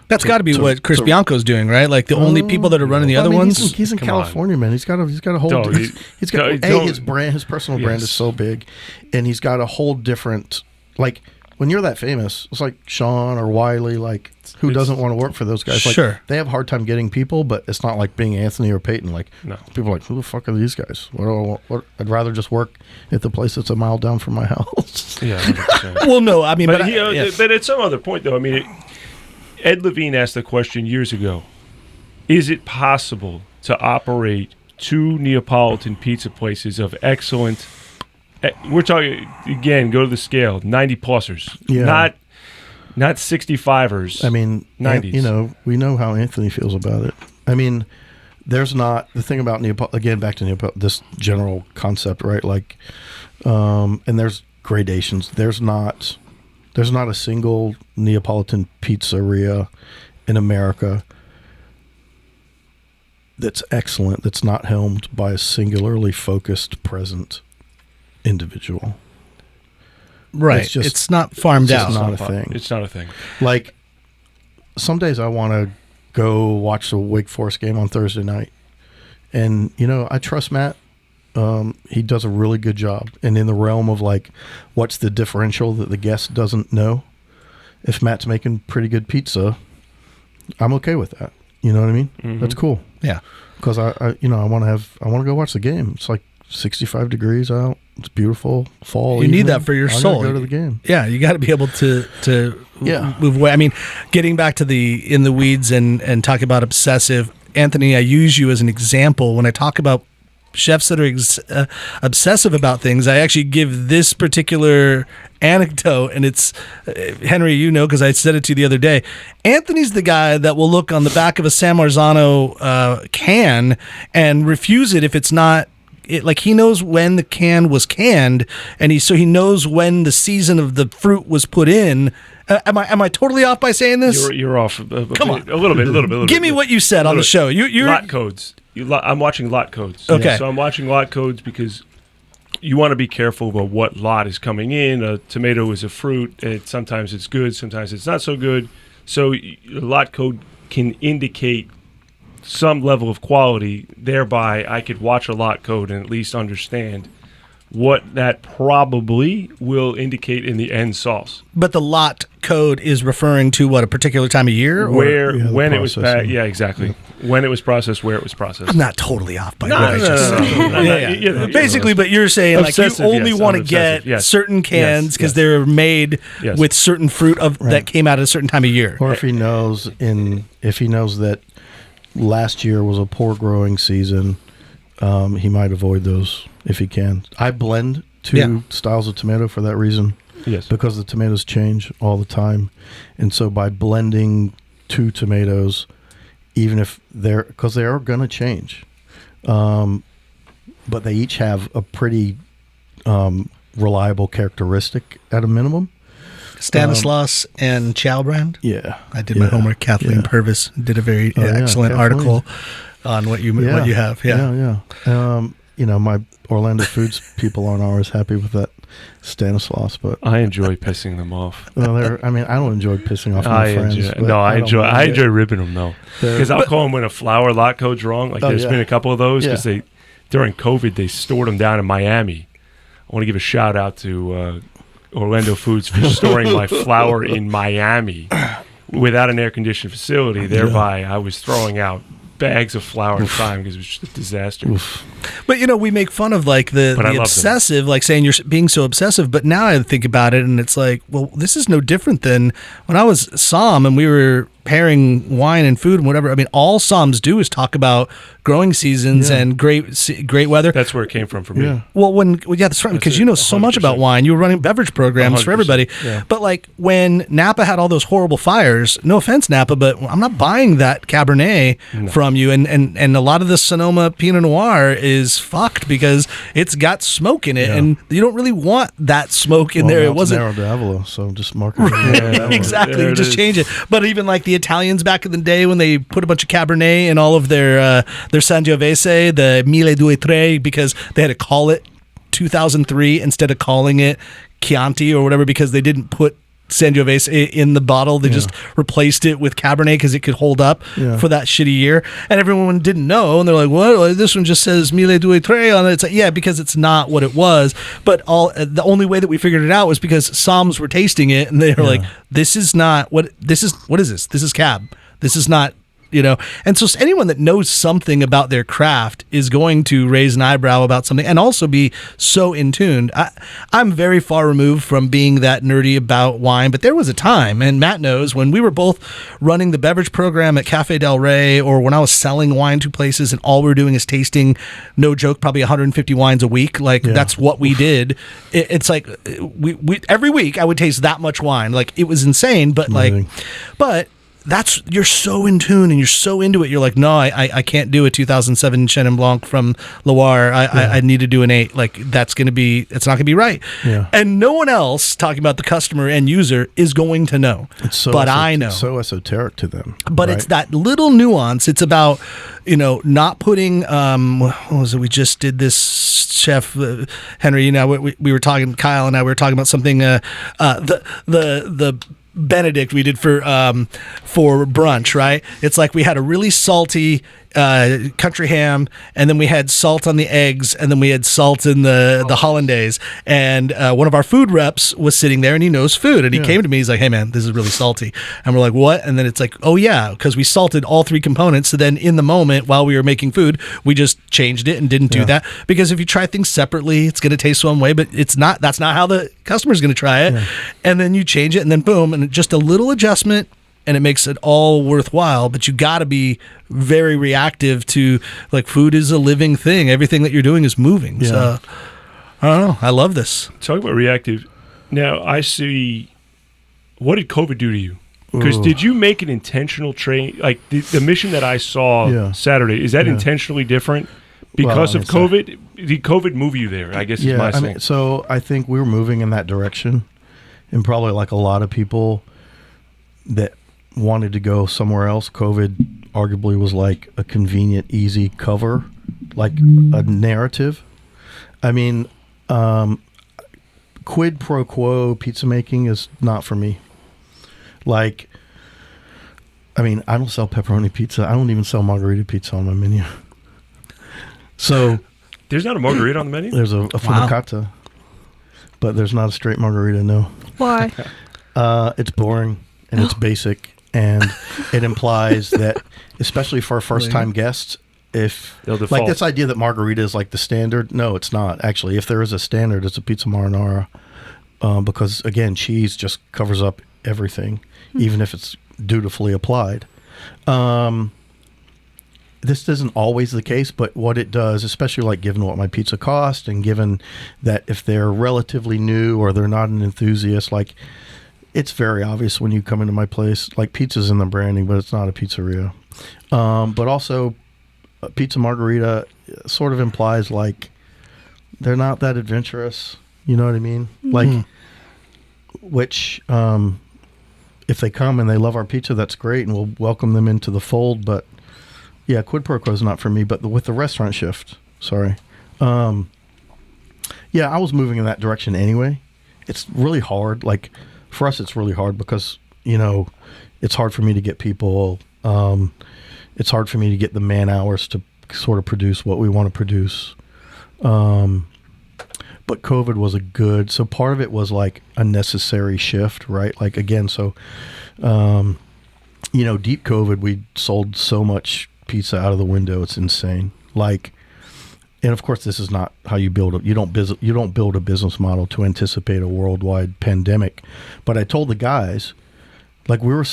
That's got to be what Chris Bianco's doing, right? Like the only people that are running the Well, other I mean, ones. He's in Come California, man. He's got a whole. Don't- He's got don't- his brand, his personal brand is Yes. so big, and he's got a whole different. Like when you're that famous, it's like Sean or Wiley. Like who doesn't want to work for those guys? Like, Sure. they have a hard time getting people, but it's not like being Anthony or Peyton. Like No. people are like, who the fuck are these guys? What? I'd rather just work at the place that's a mile down from my house. Yeah, 100%. Well, no, I mean, But, yeah. but at some other point, though, I mean, Ed Levine asked the question years ago, is it possible to operate two Neapolitan pizza places of excellent, we're talking, again, go to the scale, 90-plussers, Yeah. not 65ers. I mean, 90s. we know how Anthony feels about it. I mean, there's not the thing about Neapolitan. Again, back to Neapolitan, this general concept, right? Like, and there's gradations. There's not a single Neapolitan pizzeria in America that's excellent. That's not helmed by a singularly focused, present individual. right. it's just- It's not farmed it's out. just not a thing. It's not a thing. Like, some days I want to go watch the Wake Forest game on Thursday night. And, I trust Matt. He does a really good job. And in the realm of, like, what's the differential that the guest doesn't know? If Matt's making pretty good pizza, I'm okay with that. You know what I mean? Mhm. That's cool. Yeah. Because I want to go watch the game. It's like 65 degrees out. It's beautiful. Fall. You need evening. that for your I gotta soul. Go to the game. Yeah, you got to be able to Yeah. move away. I mean, getting back to the in the weeds and talk about obsessive. Anthony, I use you as an example when I talk about chefs that are obsessive about things. I actually give this particular anecdote, and it's Henry, because I said it to you the other day. Anthony's the guy that will look on the back of a San Marzano can and refuse it if it's not. Like, he knows when the can was canned, and he knows when the season of the fruit was put in. Am I totally off by saying this? You're off. Come on, a little bit. Give me what you said on the show. You're lot codes. I'm watching lot codes. Okay, so I'm watching lot codes because you want to be careful about what lot is coming in. A tomato is a fruit. Sometimes it's good, sometimes it's not so good. So the lot code can indicate some level of quality. Thereby, I could watch a lot code and at least understand what that probably will indicate in the end sauce. But the lot code is referring to what, a particular time of year? When it was packed. Yeah, exactly. Yeah. When it was processed, where it was processed. I'm not totally off by what I just said. Basically, but you're saying obsessive, like you only want to get certain cans because they're made with certain fruit that came out at a certain time of year. Or if he knows that last year was a poor growing season, he might avoid those if he can. I blend two styles of tomato for that reason. Yes. Because the tomatoes change all the time. And so by blending two tomatoes, even if they are going to change, but they each have a pretty reliable characteristic at a minimum. Stanislaus and Chow brand. Yeah, I did my homework. Kathleen Purvis did a very excellent article on what you have. My Orlando Foods people aren't always happy with that Stanislaus, but I enjoy pissing them off. I don't enjoy pissing off my friends. I enjoy ripping them though, because I'll call them when a flour lot code's wrong. Like there's been a couple of those because during COVID they stored them down in Miami. I want to give a shout out to Orlando Foods for storing my flour in Miami without an air-conditioned facility. Thereby, I was throwing out bags of flour at the time because it was just a disaster. But we make fun of like the obsessive, like saying you're being so obsessive. But now I think about it, and it's like, well, this is no different than when I was Somm and we were pairing wine and food and whatever. I mean, all Somms do is talk about growing seasons and great weather. That's where it came from for me. Yeah. Well, that's right, because you know so much about wine. You were running beverage programs for everybody. Yeah. But like when Napa had all those horrible fires, no offense, Napa, but I'm not buying that Cabernet from you. And a lot of the Sonoma Pinot Noir is fucked because it's got smoke in it, and you don't really want that smoke in there. It wasn't Nero d'Avila, so just mark it. Exactly, you just change it. But even like the Italians back in the day when they put a bunch of Cabernet in all of their Sangiovese, the 1203, because they had to call it 2003 instead of calling it Chianti or whatever, because they didn't put Sangiovese in the bottle. They just replaced it with Cabernet because it could hold up for that shitty year. And everyone didn't know, and they're like, "What? This one just says 1203 on it." It's like, because it's not what it was. But the only way that we figured it out was because Somms were tasting it, and they were like, "This is not what this is. What is this? This is Cab. This is not." And so anyone that knows something about their craft is going to raise an eyebrow about something and also be so in tune. I'm very far removed from being that nerdy about wine, but there was a time, and Matt knows, when we were both running the beverage program at Cafe Del Rey, or when I was selling wine to places and all we were doing is tasting, no joke, probably 150 wines a week. Like that's what we did. It's like we every week I would taste that much wine. Like it was insane, but you're so in tune and you're so into it. You're like, no, I can't do a 2007 Chenin Blanc from Loire. I need to do an 8. Like it's not going to be right. Yeah. And no one else, talking about the customer and user, is going to know. I know. It's so esoteric to them. But it's that little nuance. It's about, not putting, what was it? We just did this, Chef Henry, we were talking, Kyle and I, we were talking about something, the Benedict we did for brunch, right? It's like we had a really salty country ham, and then we had salt on the eggs, and then we had salt in the hollandaise. And one of our food reps was sitting there, and he knows food, and he came to me. He's like, "Hey man, this is really salty." And we're like, "What?" And then it's like, "Oh yeah, because we salted all 3 components." So then in the moment while we were making food, we just changed it and didn't do that, because if you try things separately, it's going to taste one way, but it's not. That's not how the customer's going to try it. And then you change it, and then boom, and just a little adjustment and it makes it all worthwhile, but you got to be very reactive to, like, food is a living thing. Everything that you're doing is moving. So I don't know. I love this. Talk about reactive. Now, I see, what did COVID do to you? Because did you make an intentional train? Like, the mission that I saw Saturday, is that intentionally different because of COVID? Did COVID move you there, I guess is my sense. So I think we were moving in that direction. And probably like a lot of people that wanted to go somewhere else, COVID arguably was like a convenient, easy cover, like a narrative. I mean, quid pro quo pizza making is not for me. Like, I mean, I don't sell pepperoni pizza. I don't even sell margarita pizza on my menu. So there's not a margarita on the menu? There's a fumicata, but there's not a straight margarita, no. Why? It's boring and it's basic, and it implies that, especially for first-time guests, if like this idea that margarita is like the standard, no, it's not. Actually, if there is a standard, it's a pizza marinara, because again, cheese just covers up everything, even if it's dutifully applied. This isn't always the case, but what it does, especially like given what my pizza cost, and given that if they're relatively new or they're not an enthusiast, like, it's very obvious when you come into my place, like, pizza's in the branding, but it's not a pizzeria. But also, pizza margarita sort of implies like they're not that adventurous. You know what I mean? Like, which, if they come and they love our pizza, that's great, and we'll welcome them into the fold. But yeah, quid pro quo is not for me. But with the restaurant shift, I was moving in that direction anyway. It's really hard. Like, for us, it's really hard because, you know, it's hard for me to get people. It's hard for me to get the man hours to sort of produce what we want to produce. But COVID was so part of it was like a necessary shift, right? Like, again, so, you know, deep COVID, we sold so much pizza out of the window. It's insane. Like, and of course, this is not how you build you don't build a business model to anticipate a worldwide pandemic. But I told the guys, like, it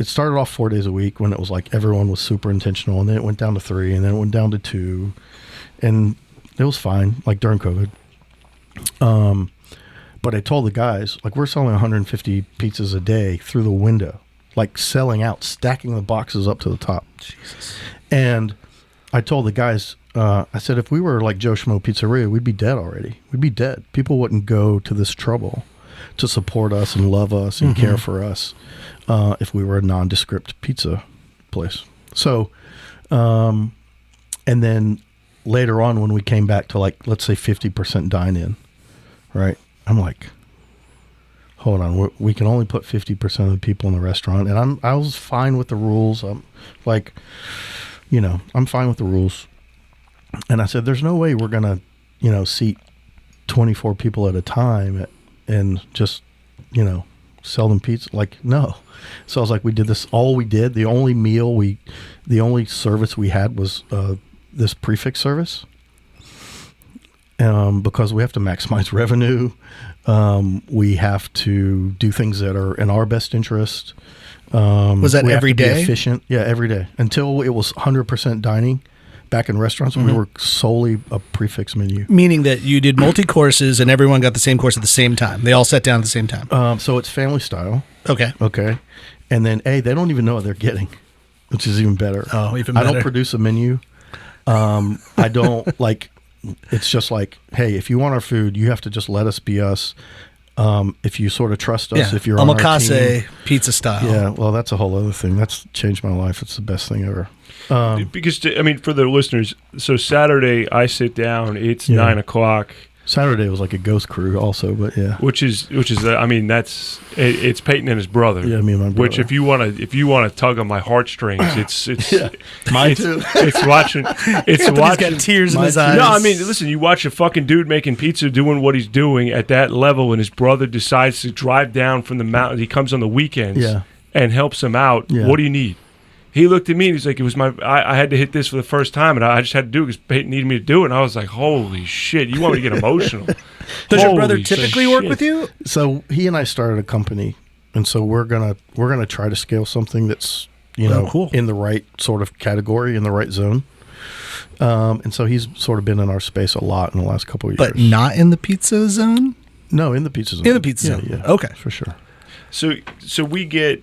started off 4 days a week when it was like everyone was super intentional, and then it went down to 3, and then it went down to 2, and it was fine, like, during COVID. But I told the guys, like, we're selling 150 pizzas a day through the window, like, selling out, stacking the boxes up to the top. Jesus. And I told the guys, I said, if we were like Joe Schmo Pizzeria, we'd be dead already. We'd be dead. People wouldn't go to this trouble to support us and love us and care for us if we were a nondescript pizza place. So, and then later on when we came back to, like, let's say 50% dine-in, right? I'm like, hold on, we can only put 50% of the people in the restaurant. And I was fine with the rules. I'm like, you know, I'm fine with the rules. And I said, there's no way we're going to, you know, seat 24 people at a time and just, you know, sell them pizza. Like, no. So I was like, the only service we had was this prefix service. Because we have to maximize revenue. We have to do things that are in our best interest. Was that every day? Be efficient. Yeah, every day. Until it was 100% dining. Back in restaurants, we were solely a prefix menu. Meaning that you did multi-courses and everyone got the same course at the same time. They all sat down at the same time. So it's family style. Okay. And then, they don't even know what they're getting, which is even better. Oh, even better. I don't produce a menu. I don't, like, it's just like, hey, if you want our food, you have to just let us be us. If you sort of trust us, if you're on our team. Pizza style. Yeah, well, that's a whole other thing. That's changed my life. It's the best thing ever. Because, I mean, for the listeners, so Saturday I sit down, it's 9 o'clock. Saturday was like a ghost crew also, but yeah. Which is I mean, it's Peyton and his brother. Yeah, me and my brother. Which if you want to tug on my heartstrings, it's mine too. It's watching. He's got tears in his eyes. No, I mean, listen, you watch a fucking dude making pizza, doing what he's doing at that level, and his brother decides to drive down from the mountain. He comes on the weekends and helps him out. Yeah. What do you need? He looked at me and he's like, I had to hit this for the first time, and I just had to do it because Peyton needed me to do it. And I was like, holy shit, you want me to get emotional. Does your brother typically work with you? So he and I started a company and so we're gonna try to scale something that's cool. in the right sort of category, in the right zone. And so he's sort of been in our space a lot in the last couple of years. But not in the pizza zone? No, in the pizza zone. In the pizza zone. Yeah, okay, for sure. So we get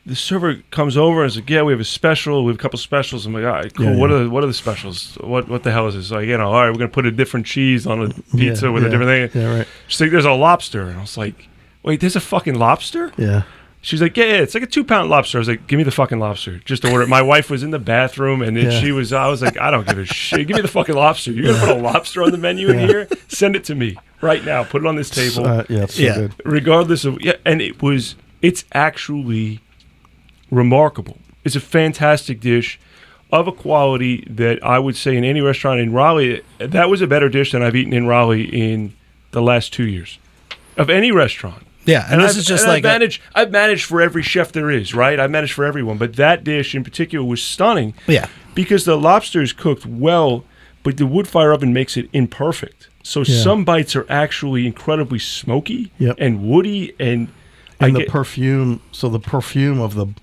the server comes over and is like, yeah, we have a special. We have a couple specials. I'm like, all right, cool. Yeah, what are the specials? What the hell is this? Like, all right, we're gonna put a different cheese on a pizza with a different thing. Yeah, right. She's like, there's a lobster, and I was like, wait, there's a fucking lobster? Yeah. She's like, yeah, it's like a 2-pound lobster. I was like, give me the fucking lobster. Just order it. My wife was in the bathroom, and then I was like, I don't give a shit. Give me the fucking lobster. You're going to put a lobster on the menu in here? Send it to me right now. Put it on this table. It's so good. Regardless of, and it's actually remarkable. It's a fantastic dish of a quality that I would say in any restaurant in Raleigh, that was a better dish than I've eaten in Raleigh in the last 2 years. Of any restaurant. Yeah, and this is just like I've managed for every chef there is, right? I've managed for everyone, but that dish in particular was stunning. Yeah, because the lobster is cooked well, but the wood fire oven makes it imperfect. So some bites are actually incredibly smoky and woody, and the perfume. So the perfume of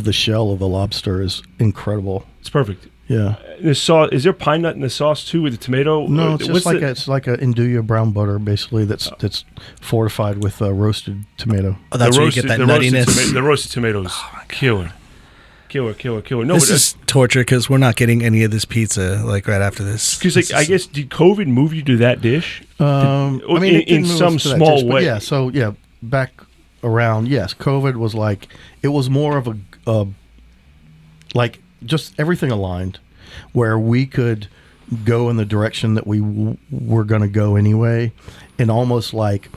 the shell of the lobster is incredible. It's perfect. Yeah. The sauce, is there pine nut in the sauce too with the tomato? No, it's just it's like a Nduja brown butter basically that's fortified with roasted tomato. Oh, that's where you get that nuttiness. The roasted tomatoes, killer. No, this is torture because we're not getting any of this pizza like right after this. Because I guess did COVID move you to that dish? In some small way. Yeah. So back around. Yes, COVID was like it was more of a like. Just everything aligned where we could go in the direction that we were going to go anyway. And almost like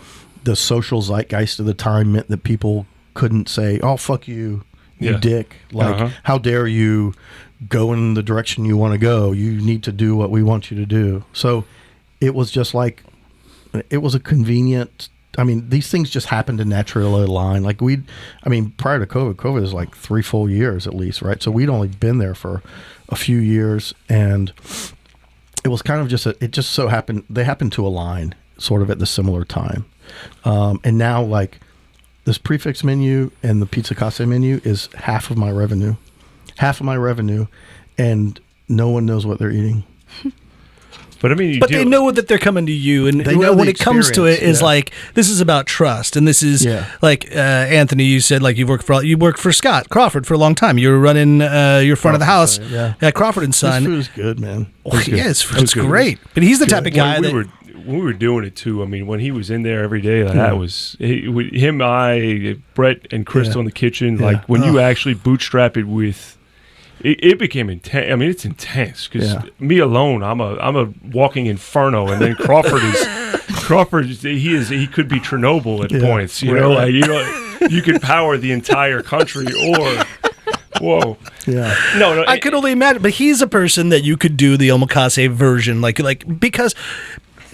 the social zeitgeist of the time meant that people couldn't say, oh, fuck you, you dick. Like, how dare you go in the direction you want to go? You need to do what we want you to do. So it was just like, it was a convenient. I mean, these things just happened to naturally align. Like prior to COVID is like 3 full years at least, right? So we'd only been there for a few years, and it was kind of it just so happened, they happened to align sort of at the similar time. And now like this prefix menu and the Pizza Casa menu is half of my revenue, and no one knows what they're eating. But I mean, they know that they're coming to you, and when it comes to it, is like this is about trust, and this is like Anthony. You said like you worked for Scott Crawford for a long time. You were running your front of the house at Crawford and Son. His food is good, man. His food is great, but he's the type of guy when we were doing it too. I mean, when he was in there every day, that was him, Brett, and Crystal in the kitchen. Like when you actually bootstrap it with. It became intense. I mean, it's intense because me alone, I'm a walking inferno, and then Crawford he could be Chernobyl at points. You know, like you could power the entire country or. Whoa. Yeah. No. I could only imagine, but he's a person that you could do the omakase version, like because.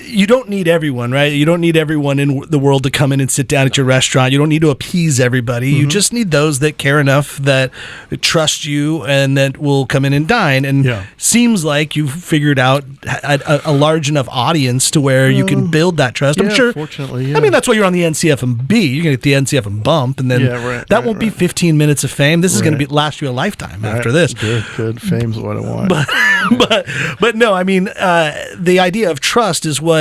You don't need everyone, right? You don't need everyone in the world to come in and sit down at your restaurant. You don't need to appease everybody. You just need those that care enough, that trust you, and that will come in and dine. And seems like you've figured out a large enough audience to where you can build that trust. I'm sure. Fortunately, I mean, that's why you're on the NCFMB. You're going to get the NCFM bump, and then that won't be 15 minutes of fame. This is going to last you a lifetime after this. Good. Fame's what I want. But no, I mean, the idea of trust is what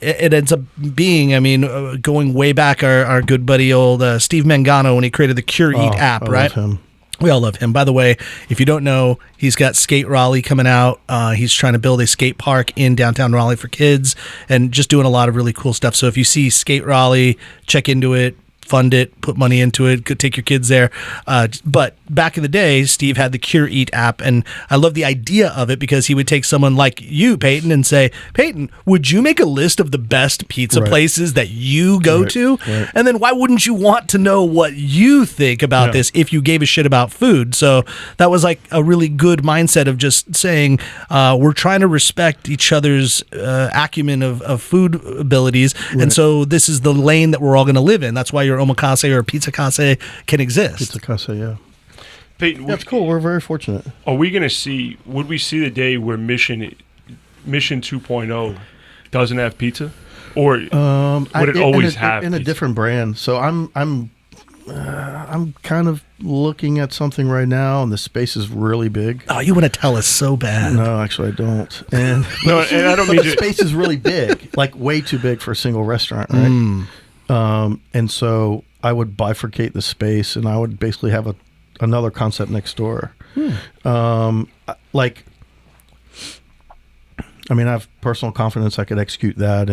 it ends up being. I mean, going way back, our good buddy old Steve Mangano, when he created the Cure Eat app, right? Love him. We all love him. By the way, if you don't know, he's got Skate Raleigh coming out. He's trying to build a skate park in downtown Raleigh for kids and just doing a lot of really cool stuff. So if you see Skate Raleigh, check into it. Fund it, put money into it, could take your kids there. But back in the day, Steve had the Cure Eat app, and I love the idea of it because he would take someone like you, Peyton, and say, Peyton, would you make a list of the best pizza places that you go to? Right. And then why wouldn't you want to know what you think about this if you gave a shit about food? So that was like a really good mindset of just saying, we're trying to respect each other's acumen of food abilities, and so this is the lane that we're all going to live in. That's why your omakase or pizza kase can exist. Pizza Casa, yeah. Peyton, that's cool. We're very fortunate. Would we see the day where Mission 2.0 doesn't have pizza? or would it always have in a different brand? So I'm kind of looking at something right now, and the space is really big. Oh, you want to tell us so bad? No, actually, I don't. And no, and I don't mean the space is really big, like way too big for a single restaurant, right? And so I would bifurcate the space, and I would basically have another concept next door. Like, I mean, I have personal confidence I could execute that,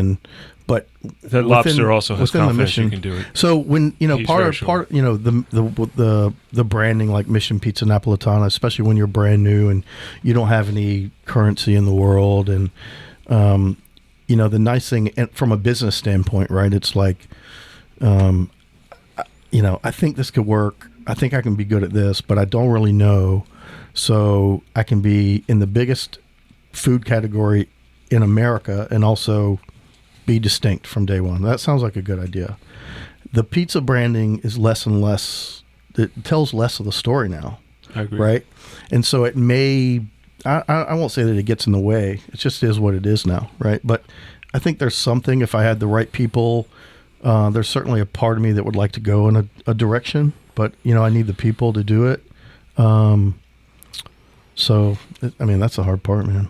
but the lobster also has confidence you can do it. So when part the branding, like Mission Pizza Napolitana, especially when you're brand new and you don't have any currency in the world, and the nice thing from a business standpoint, right? It's like, I think this could work. I think I can be good at this, but I don't really know. So I can be in the biggest food category in America and also be distinct from day one. That sounds like a good idea. The pizza branding is less and less, it tells less of the story now. I agree. Right? And so it may, I won't say that it gets in the way. It just is what it is now, right? But I think there's something, if I had the right people, there's certainly a part of me that would like to go in a direction, but I need the people to do it. So, I mean, that's the hard part, man.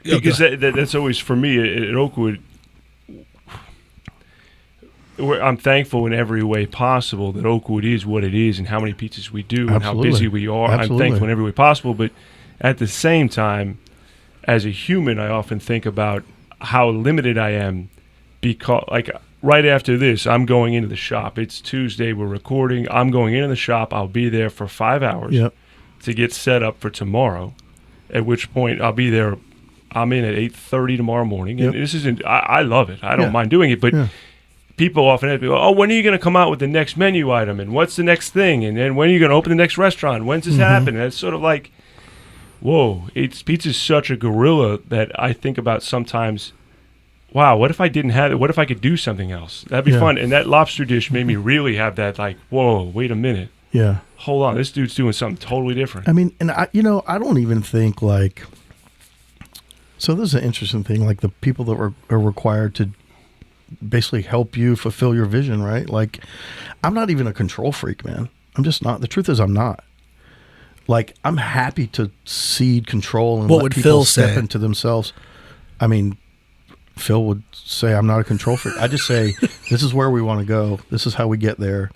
Because that's always, for me, at Oakwood, I'm thankful in every way possible that Oakwood is what it is and how many pizzas we do and how busy we are. Absolutely. I'm thankful in every way possible, but at the same time, as a human, I often think about how limited I am because, like, right after this, I'm going into the shop. It's Tuesday, we're recording. I'm going into the shop. I'll be there for 5 hours to get set up for tomorrow, at which point I'll be there. I'm in at 8:30 tomorrow morning. And this isn't, I love it. I don't mind doing it, but people often ask me, oh, when are you going to come out with the next menu item? And what's the next thing? And then when are you going to open the next restaurant? When's this happen? And it's sort of like, whoa, pizza's such a gorilla that I think about sometimes, wow, what if I didn't have it? What if I could do something else? That'd be fun. And that lobster dish made me really have that, like, whoa, wait a minute. Yeah. Hold on, this dude's doing something totally different. I mean, and I don't even think like, so this is an interesting thing, like the people that are required to basically help you fulfill your vision, right? Like, I'm not even a control freak, man. I'm just not. The truth is I'm not. Like, I'm happy to cede control and what let would people Phil step say? into themselves. I mean, Phil would say I'm not a control freak. I just say, this is where we want to go. This is how we get there.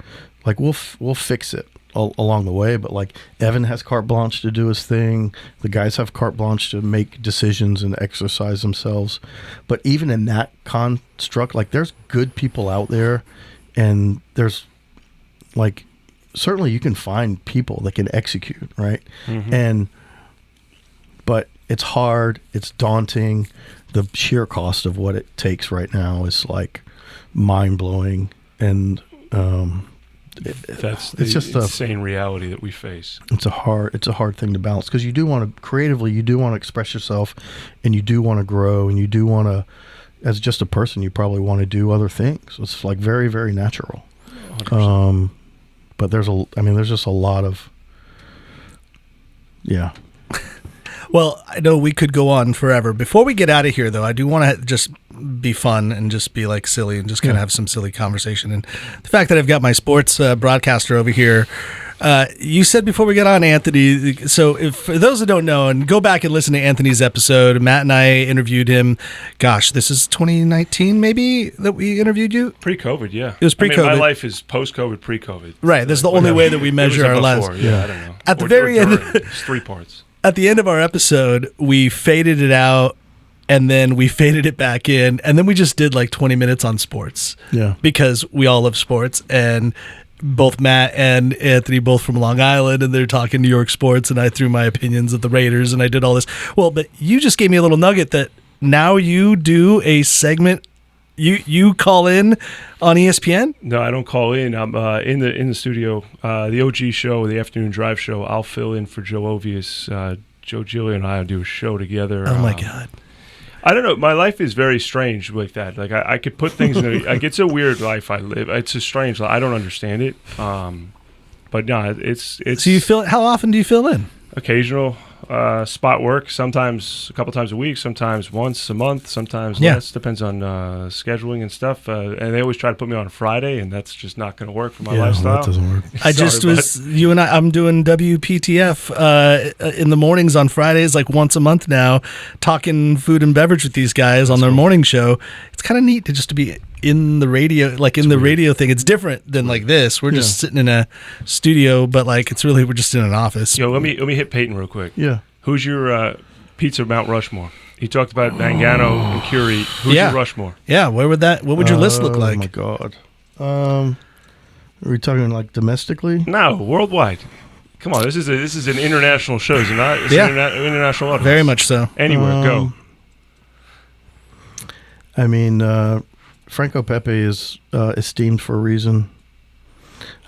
Like, we'll fix it along the way. But like, Evan has carte blanche to do his thing. The guys have carte blanche to make decisions and exercise themselves. But even in that construct, like, there's good people out there, and there's like, certainly you can find people that can execute, right? But it's hard. It's daunting. The sheer cost of what it takes right now is like mind blowing, and that's the insane reality that we face. It's a hard thing to balance, because you do want to creatively, you do want to express yourself, and you do want to grow, and you do want to, as just a person, you probably want to do other things. It's like very, very natural. 100%. But there's just a lot of, Well, I know we could go on forever. Before we get out of here, though, I do want to just be fun and just be like silly and just kind of have some silly conversation. And the fact that I've got my sports broadcaster over here, you said before we get on, Anthony, so if for those that don't know, and go back and listen to Anthony's episode, Matt and I interviewed him. Gosh, this is 2019 maybe that we interviewed you? Pre-COVID, yeah. It was pre-COVID. My life is post-COVID, pre-COVID. Right, that's the only way that we measure our lives. Yeah, I don't know. At the very end, it's 3 parts. At the end of our episode, we faded it out, and then we faded it back in, and then we just did like 20 minutes on sports. Yeah. Because we all love sports, and both Matt and Anthony, both from Long Island, and they're talking New York sports, and I threw my opinions of the Raiders, and I did all this. Well, but you just gave me a little nugget that now you do a segment. You call in on ESPN? No, I don't call in. I'm in the studio. The OG show, the afternoon drive show. I'll fill in for Joe Ovius. Joe Gilio and I do a show together. Oh my God! I don't know. My life is very strange like that. Like I could put things in. Like, it's a weird life I live. It's a strange life. I don't understand it. But no, it's. So you fill. How often do you fill in? Occasional. spot work, sometimes a couple times a week, sometimes once a month, sometimes less. Depends on scheduling and stuff. And they always try to put me on a Friday, and that's just not going to work for my lifestyle. That doesn't work. I'm doing WPTF in the mornings on Fridays, like once a month now, talking food and beverage with these guys on their morning show. It's kind of neat to be in the radio, like in the radio thing. It's different than like this. We're just sitting in a studio, but like we're just in an office. Yo, let me hit Peyton real quick. Yeah. Who's your pizza Mount Rushmore? You talked about Mangano and Curie. Who's your Rushmore? Yeah, what would your list look like? Oh my god. Are we talking like domestically? No, worldwide. Come on, this is an international show, is it not? It's an international audience. Very much so. Anywhere, go. I mean, Franco Pepe is esteemed for a reason.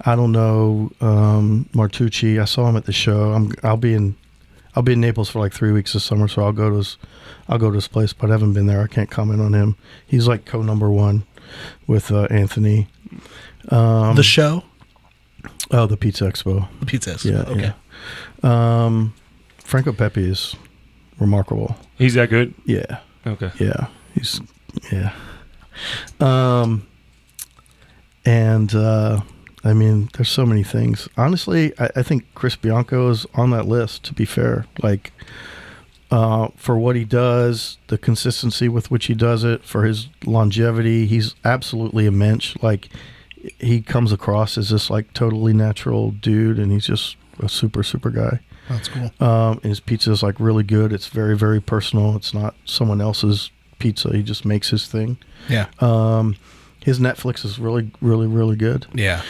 I don't know Martucci. I saw him at the show. I'll be in Naples for like 3 weeks this summer, so I'll go to his place, but I haven't been there. I can't comment on him. He's like co-number one with Anthony. The show? Oh, the Pizza Expo. The Pizza Expo. Okay. Yeah. Franco Pepe is remarkable. He's that good? Yeah. Okay. Yeah. I mean, there's so many things. Honestly, I think Chris Bianco is on that list, to be fair. Like, for what he does, the consistency with which he does it, for his longevity, he's absolutely immense. Like, he comes across as this, like, totally natural dude, and he's just a super, super guy. That's cool. And his pizza is, like, really good. It's very, very personal. It's not someone else's pizza. He just makes his thing. Yeah. His Netflix is really, really, really good. Yeah.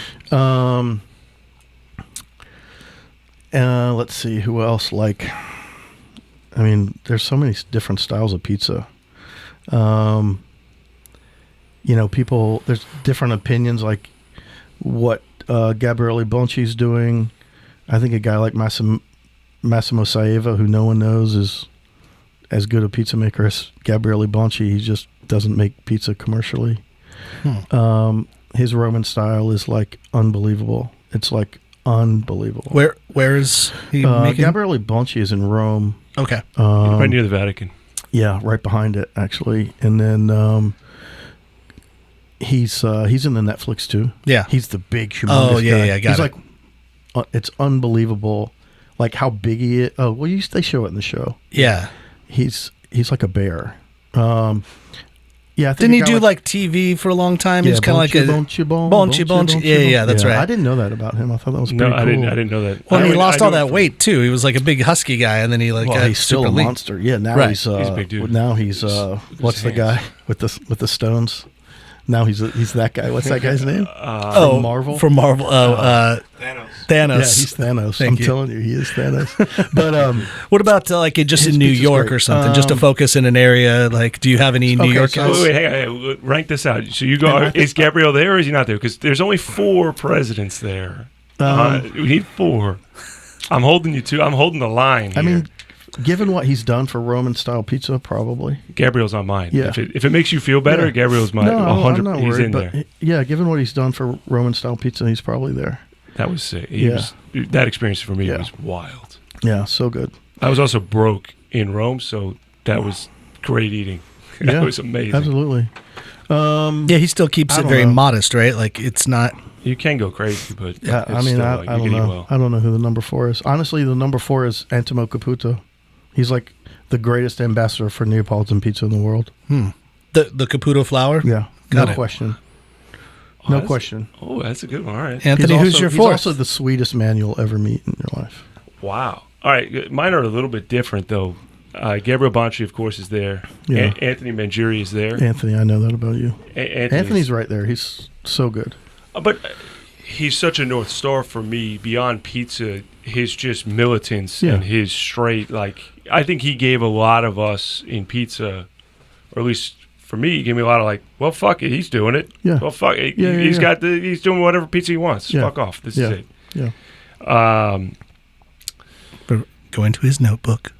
Let's see who else. Like, I mean, there's so many different styles of pizza. People. There's different opinions. Like what Gabriele Bonci's doing. I think a guy like Massimo Saeva, who no one knows, is as good a pizza maker as Gabriele Bonci. He just doesn't make pizza commercially. His Roman style is like unbelievable. It's like unbelievable. Where is he making? Gabriele Bonci is in Rome. Okay. Right near the Vatican. Yeah, right behind it actually. And then he's in the Netflix too. Yeah. He's the big humongous guy. Yeah, got he's it. Like it's unbelievable like how big he is. Oh, well they show it in the show. Yeah. He's like a bear. Yeah, I think didn't he do like TV for a long time? Yeah, he was kind of like a Bonci. Yeah, that's right. I didn't know that about him. I thought that was pretty cool. I didn't know that. Well, he lost all that weight too. He was like a big husky guy, and then he got he's still a monster. Yeah, now right. he's a big dude. Now he's what's the guy with the stones? Now he's that guy. What's that guy's name? From Marvel. From Marvel. Thanos. Yeah, he's Thanos. I'm telling you, he is Thanos. But what about like just in New York or something? Just to focus in an area. Like, do you have any New York guys? Wait, hang on. Rank this out. So you go. Is Gabrielle there or is he not there? Because there's only 4 presidents there. We need 4. I'm holding you to. I'm holding the line here. I mean, given what he's done for Roman style pizza, probably Gabriel's on mine. Yeah. If it makes you feel better, Gabriel's mine. No, 100. I'm not he's worried, in but there. Yeah, given what he's done for Roman style pizza, he's probably there. That was sick. That experience for me was wild. Yeah, so good. I was also broke in Rome, so that was great eating. That was amazing. Absolutely. Yeah, he still keeps it very modest, right? Like it's not. You can go crazy, but yeah, I mean, I don't know. Well. I don't know who the number 4 is. Honestly, the number 4 is Antimo Caputo. He's like the greatest ambassador for Neapolitan pizza in the world. The Caputo flour. Yeah, Got no it. question. No question. Oh, that's a good one. All right. Anthony, who's your 4th? He's also the sweetest man you'll ever meet in your life. Wow. All right. Mine are a little bit different, though. Gabriele Bonci, of course, is there. Yeah. Anthony Mangieri is there. Anthony, I know that about you. Anthony's right there. He's so good. But he's such a North Star for me beyond pizza. His just militance and his straight, like, I think he gave a lot of us in pizza, or at least for me, he gave me a lot of like, well, fuck it, he's doing it. Yeah. Well, fuck it. He's doing whatever pizza he wants. Yeah. Fuck off. This is it. Yeah. Go into his notebook.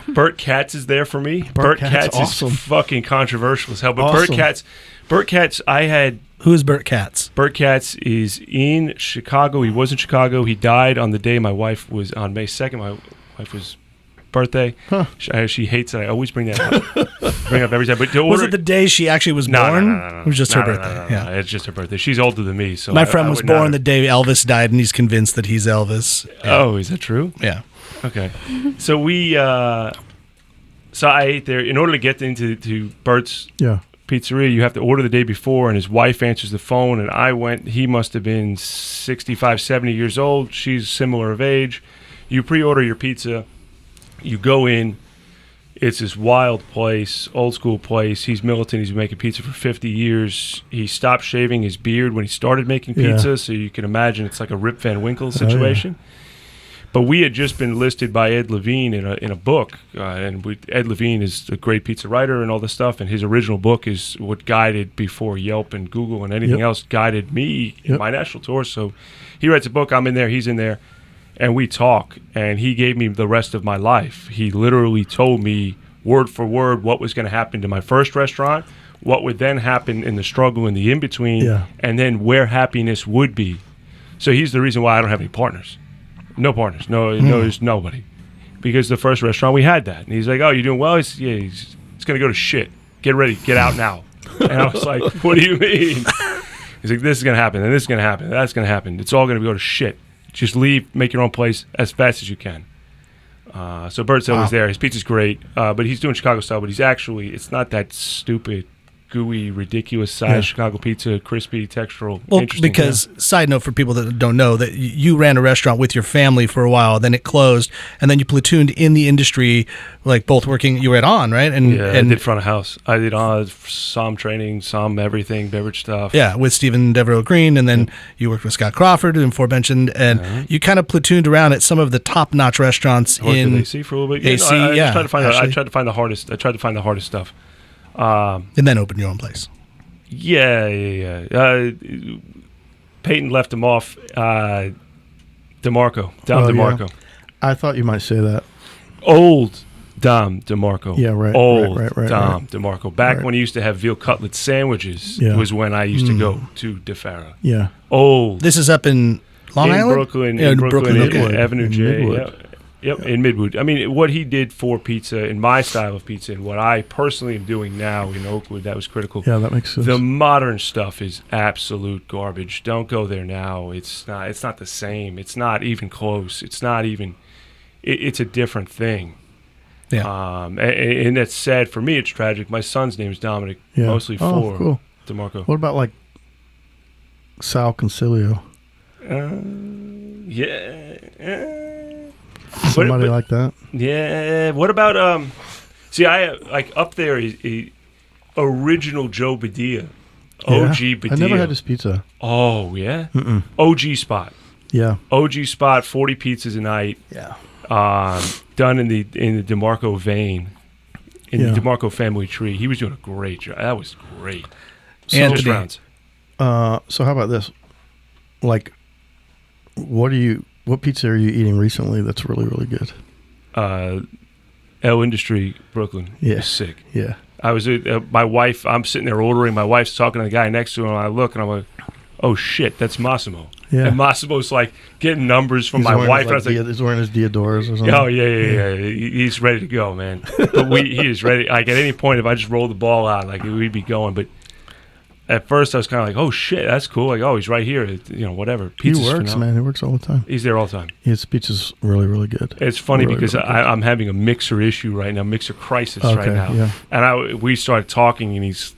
Burt Katz is there for me. Burt Katz awesome. is fucking controversial as hell. But Awesome. Burt Katz, I had. Who is Burt Katz? Burt Katz is in Chicago. He was in Chicago. He died on the day my wife was on May 2nd. My wife was birthday. She hates it. I always bring that up. Bring up every time. But was it the day she actually was born? No. It was just her birthday. Yeah, it's just her birthday. She's older than me, so my friend was born the day Elvis died, and he's convinced that he's Elvis. Yeah. Oh, is that true? Yeah. Okay. So we, so I ate there. In order to get into Bert's pizzeria, you have to order the day before, and his wife answers the phone, and I went. He must have been 65, 70 years old. She's similar of age. You pre-order your pizza. You go in. It's this wild place, old school place. He's militant. He's been making pizza for 50 years. He stopped shaving his beard when he started making pizza, so you can imagine it's like a Rip Van Winkle situation. Oh, yeah. But we had just been listed by Ed Levine in a book, Ed Levine is a great pizza writer and all this stuff, and his original book is what guided, before Yelp and Google and anything else, guided me in my national tour. So he writes a book, I'm in there, he's in there, and we talk, and he gave me the rest of my life. He literally told me word for word what was going to happen to my first restaurant, what would then happen in the struggle in the in-between, and then where happiness would be. So he's the reason why I don't have any partners. No partners. No, there's nobody. Because the first restaurant, we had that. And he's like, oh, you doing well? It's going to go to shit. Get ready. Get out now. And I was like, what do you mean? He's like, this is going to happen, and this is going to happen, and that's going to happen. It's all going to go to shit. Just leave, make your own place as fast as you can. So Bert's always there. His pizza's great, but he's doing Chicago style, but it's not that stupid, gooey, ridiculous size Chicago pizza, crispy, textural. Well, because side note for people that don't know, that you ran a restaurant with your family for a while, then it closed, and then you platooned in the industry, like both working. You were at On, right? And I did front of house. I did some training, some everything, beverage stuff. Yeah, with Stephen Devereaux Green, and then you worked with Scott Crawford, and aforementioned, and you kind of platooned around at some of the top-notch restaurants in AC for a little bit. AC. I tried to find the hardest. I tried to find the hardest stuff. And then open your own place. Yeah. Peyton left him off. DeMarco. DeMarco. Yeah. I thought you might say that. Old Dom DeMarco. Yeah, right. Old right, Dom DeMarco. Back when he used to have veal cutlet sandwiches was when I used to go to DeFara. Yeah. Old. This is up in Long Island? Brooklyn, in Brooklyn, okay. Avenue J. Midwood. Yep, in Midwood. I mean, what he did for pizza, in my style of pizza, and what I personally am doing now in Oakwood, that was critical. Yeah, that makes sense. The modern stuff is absolute garbage. Don't go there now. It's not the same. It's not even close. It's not even. It's a different thing. Yeah. And that's sad for me. It's tragic. My son's name is Dominic. Mostly for cool. DeMarco. What about like Sal Concilio? Somebody like that. Yeah. What about see, I like up there original Joe Badia. OG Badia. I never had his pizza. Oh yeah. Mm-mm. OG spot. Yeah. OG spot. 40 pizzas a night. Yeah. Done in the DeMarco vein, in the DeMarco family tree. He was doing a great job. That was great. So, Anthony. Rounds. So how about this? Like, what pizza are you eating recently that's really, really good? L Industry, Brooklyn. Yeah. Was sick. Yeah. I was my wife. I'm sitting there ordering. My wife's talking to the guy next to her, and I look, and I'm like, "Oh shit, that's Massimo." Yeah. And Massimo's like getting numbers from my wife. And I was like, he's wearing his Diodorus or something. Oh yeah. He's ready to go, man. But he is ready. Like at any point, if I just roll the ball out, like we'd be going. But at first, I was kind of like, "Oh shit, that's cool." Like, "Oh, he's right here." Whatever. Pizza's he works, man. He works all the time. He's there all the time. His pizza's really, really good. It's funny really, because really I'm having a mixer issue right now, mixer crisis right now. Yeah. And we started talking, and he's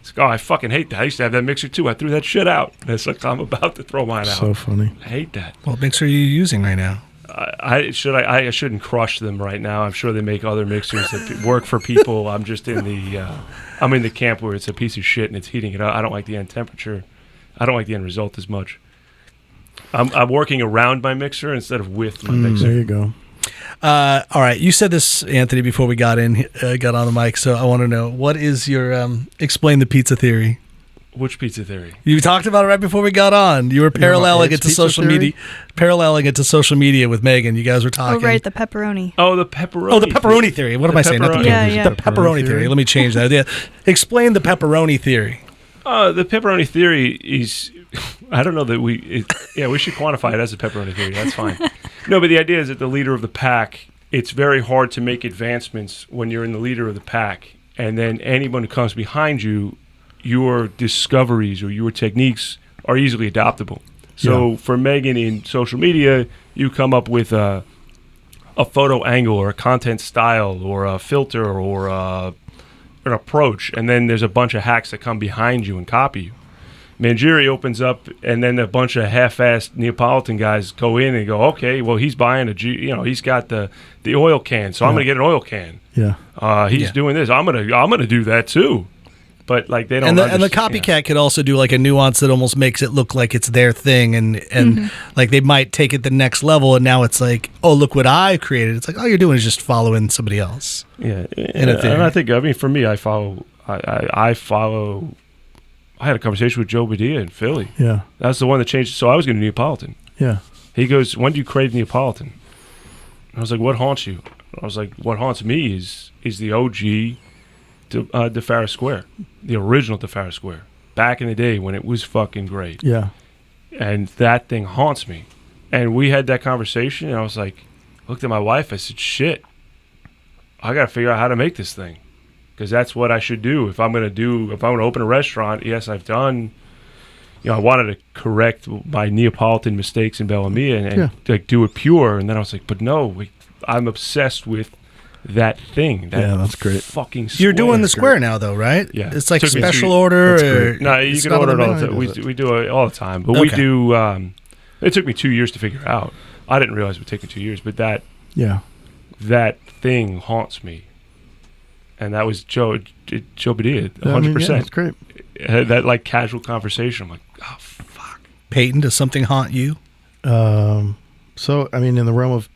like, "Oh, I fucking hate that. I used to have that mixer too. I threw that shit out." And it's like, I'm about to throw mine out. So funny. I hate that. What mixer are you using right now? I shouldn't crush them right now. I'm sure they make other mixers that work for people. I'm just in the camp where it's a piece of shit and it's heating it up. I don't like the end temperature. I don't like the end result as much. I'm working around my mixer instead of with my mixer. There you go. All right, you said this, Anthony, before we got on the mic. So I want to know, what is your explain the pizza theory? Which pizza theory? You talked about it right before we got on. You were paralleling it to social media. Paralleling it to social media with Megan. You guys were talking. Oh, right, the pepperoni. Oh, the pepperoni. Oh, the pepperoni theory. What am I saying? Not the Yeah. The pepperoni theory. Let me change that. Yeah. Explain the pepperoni theory. The pepperoni theory is, I don't know that we should quantify it as a pepperoni theory. That's fine. No, but the idea is that the leader of the pack it's very hard to make advancements when you're in the leader of the pack, and then anyone who comes behind you, your discoveries or your techniques are easily adoptable. So for Megan in social media, you come up with a photo angle or a content style or a filter or an approach, and then there's a bunch of hacks that come behind you and copy you. Mangieri opens up, and then a bunch of half-assed Neapolitan guys go in and go, okay, well, he's buying he's got the oil can, so I'm going to get an oil can. Yeah. He's doing this. I'm gonna do that too. But like they don't. And the copycat could also do like a nuance that almost makes it look like it's their thing, and like they might take it the next level, and now it's like, oh, look what I created. It's like all you're doing is just following somebody else. Yeah, and I think for me, I follow. I had a conversation with Joe Badia in Philly. Yeah, that's the one that changed. So I was going to Neapolitan. Yeah, he goes, "When do you crave Neapolitan?" I was like, "What haunts you?" I was like, "What haunts me is the OG." De Farris Square, the original De Farris Square, back in the day when it was fucking great. Yeah. And that thing haunts me. And we had that conversation, and I was like, looked at my wife, I said, shit, I got to figure out how to make this thing. Because that's what I should do. If I'm going to open a restaurant, yes, I've done, I wanted to correct my Neapolitan mistakes in Bellamia and like do it pure. And then I was like, but no, I'm obsessed with that thing. That's great. Fucking square. You're doing the square now, though, right? Yeah. It's like special order. Or no, you can order it all the time. We do it all the time. But we do, it took me 2 years to figure out. I didn't realize it would take me 2 years, but that thing haunts me. And that was Joe Badia, 100%. That's great. That like casual conversation. I'm like, oh, fuck. Peyton, does something haunt you? So, I mean, in the realm of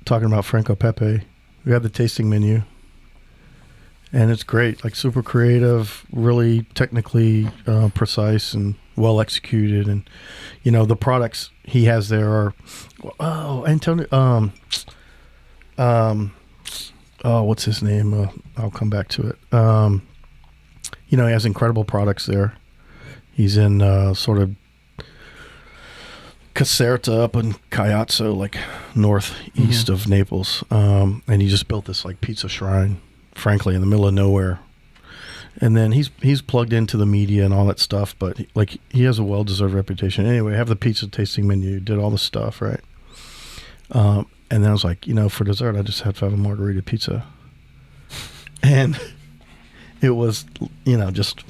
talking about Franco Pepe, we have the tasting menu, and it's great, like super creative, really technically precise and well executed. And the products he has there are Antonio what's his name, I'll come back to it. He has incredible products there. He's in sort of Caserta up in Caiazzo, like northeast of Naples, and he just built this like pizza shrine, frankly, in the middle of nowhere. And then he's plugged into the media and all that stuff, but he has a well-deserved reputation. Anyway, have the pizza tasting menu, did all the stuff, right? And then I was like, for dessert, I just had to have a margarita pizza, and it was, just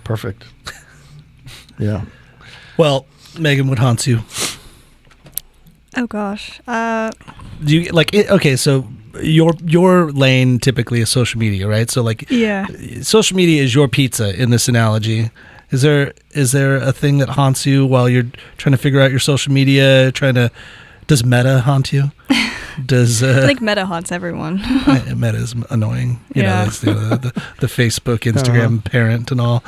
perfect. Yeah. Well, Megan, what haunts you? Oh gosh. Do you like it? Okay, so your lane typically is social media, right? So like, social media is your pizza in this analogy. Is there a thing that haunts you while you're trying to figure out your social media? Does Meta haunt you? Does I think Meta haunts everyone. Meta is annoying. It's the Facebook, Instagram parent and all.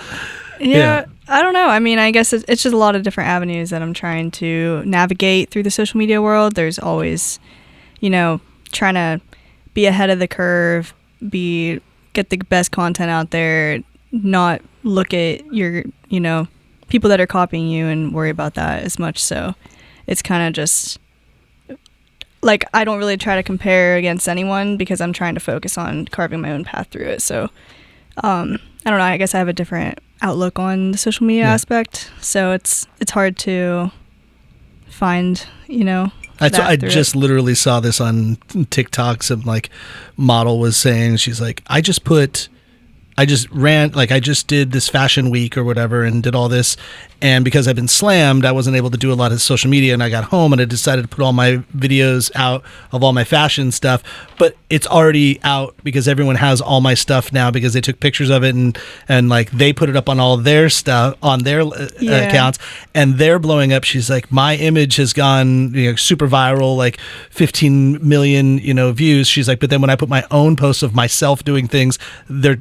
Yeah. I don't know. I mean, I guess it's just a lot of different avenues that I'm trying to navigate through the social media world. There's always, trying to be ahead of the curve, get the best content out there, not look at your, people that are copying you and worry about that as much. So it's kind of just like, I don't really try to compare against anyone because I'm trying to focus on carving my own path through it. So, I don't know. I guess I have a different outlook on the social media aspect, so it's hard to find, I just literally saw this on TikTok. Some like model was saying, she's like, I just did this fashion week or whatever and did all this, and because I've been slammed, I wasn't able to do a lot of social media, and I got home and I decided to put all my videos out of all my fashion stuff, but it's already out because everyone has all my stuff now because they took pictures of it and like they put it up on all their stuff on their accounts, and they're blowing up. She's like, my image has gone super viral, like 15 million views. She's like, but then when I put my own posts of myself doing things, they're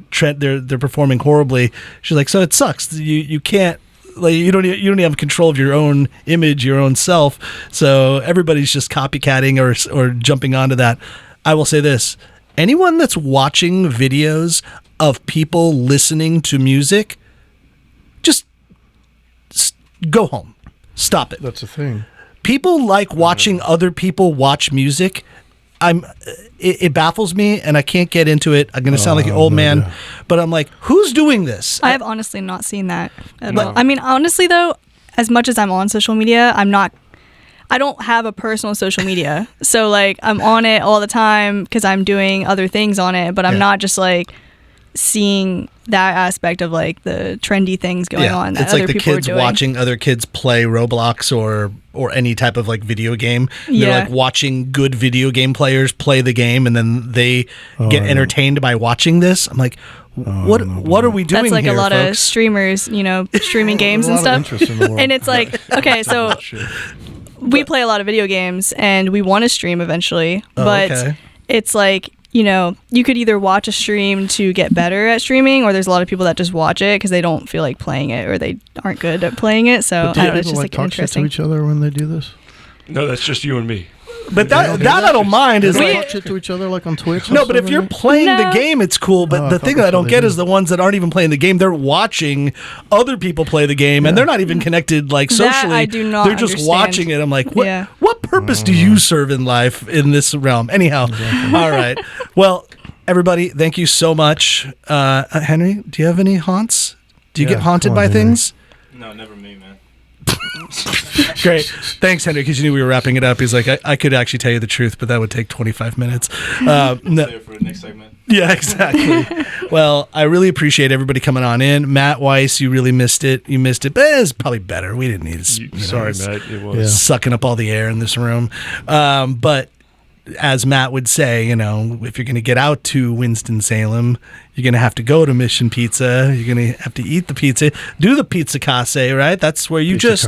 performing horribly. She's like, so it sucks. You can't, like, you don't even have control of your own image, your own self. So everybody's just copycatting or jumping onto that. I will say this: anyone that's watching videos of people listening to music, just go home. Stop it. That's the thing. people like watching other people watch music. It baffles me, and I can't get into it. I'm going to sound like an old man, but I'm like, who's doing this? I have honestly not seen that at all. I mean, honestly, though, as much as I'm on social media, I don't have a personal social media. So, like, I'm on it all the time because I'm doing other things on it, but I'm not just, like, seeing that aspect of, like, the trendy things going on that it's other like the people kids are doing. watching other kids play Roblox or any type of, like, video game. They're, like, watching good video game players play the game, and then they get entertained by watching this. I'm like, what are we doing here, That's like here, a lot folks? of streamers, streaming games and stuff. And it's like, okay, so we play a lot of video games, and we want to stream eventually, but it's like, you could either watch a stream to get better at streaming, or there's a lot of people that just watch it because they don't feel like playing it, or they aren't good at playing it. So I don't know, it's just like talk interesting. to each other when they do this? No, that's just you and me. But that I don't mind. Is They like, talk shit to each other like on Twitch? no, but if you're playing the No. game, it's cool. But the thing that I don't get is the ones that aren't even playing the game. They're watching other people play the game, and they're not even connected like That socially. I do not They're just understand. watching it. I'm like, what? Yeah. What purpose do you serve in life in this realm? Anyhow, all right. Well, everybody, thank you so much. Henry, do you have any haunts? Do you get haunted come by on, Henry. things? No, never me, man. Great. Thanks, Henry, because you knew we were wrapping it up. He's like, I could actually tell you the truth, but that would take 25 minutes. No. There for the next segment. Yeah, exactly. Well, I really appreciate everybody coming on in. Matt Weiss, you really missed it. You missed it, but it's probably better. We didn't need to. Sorry, Matt. It was. Sucking up all the air in this room. But as Matt would say, if you're going to get out to Winston-Salem, you're going to have to go to Mission Pizza. You're going to have to eat the pizza, do the pizza casse, right? That's where you just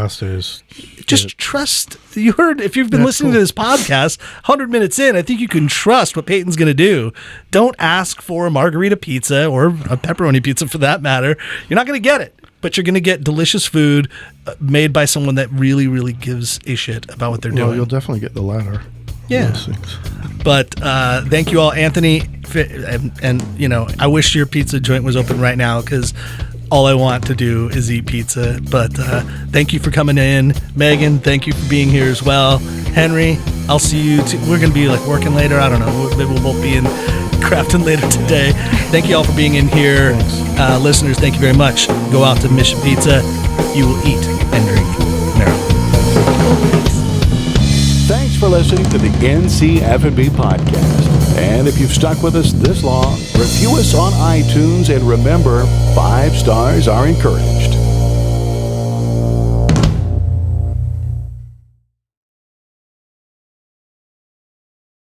trust. You heard, if you've been listening to this podcast, 100 minutes in, I think you can trust what Peyton's going to do. Don't ask for a margarita pizza or a pepperoni pizza for that matter. You're not going to get it. But you're going to get delicious food made by someone that really, really gives a shit about what they're doing. You'll definitely get the latter. Yeah. But thank you all, Anthony. And I wish your pizza joint was open right now because all I want to do is eat pizza. But thank you for coming in. Megan, thank you for being here as well. Henry, I'll see you. We're going to be like working later. I don't know. Maybe we'll both be in Crafton later today. Thank you all for being in here. Listeners, thank you very much. Go out to Mission Pizza. You will eat and drink Maryland. Thanks for listening to the NC F&B podcast. And if you've stuck with us this long, review us on iTunes and remember, 5 stars are encouraged.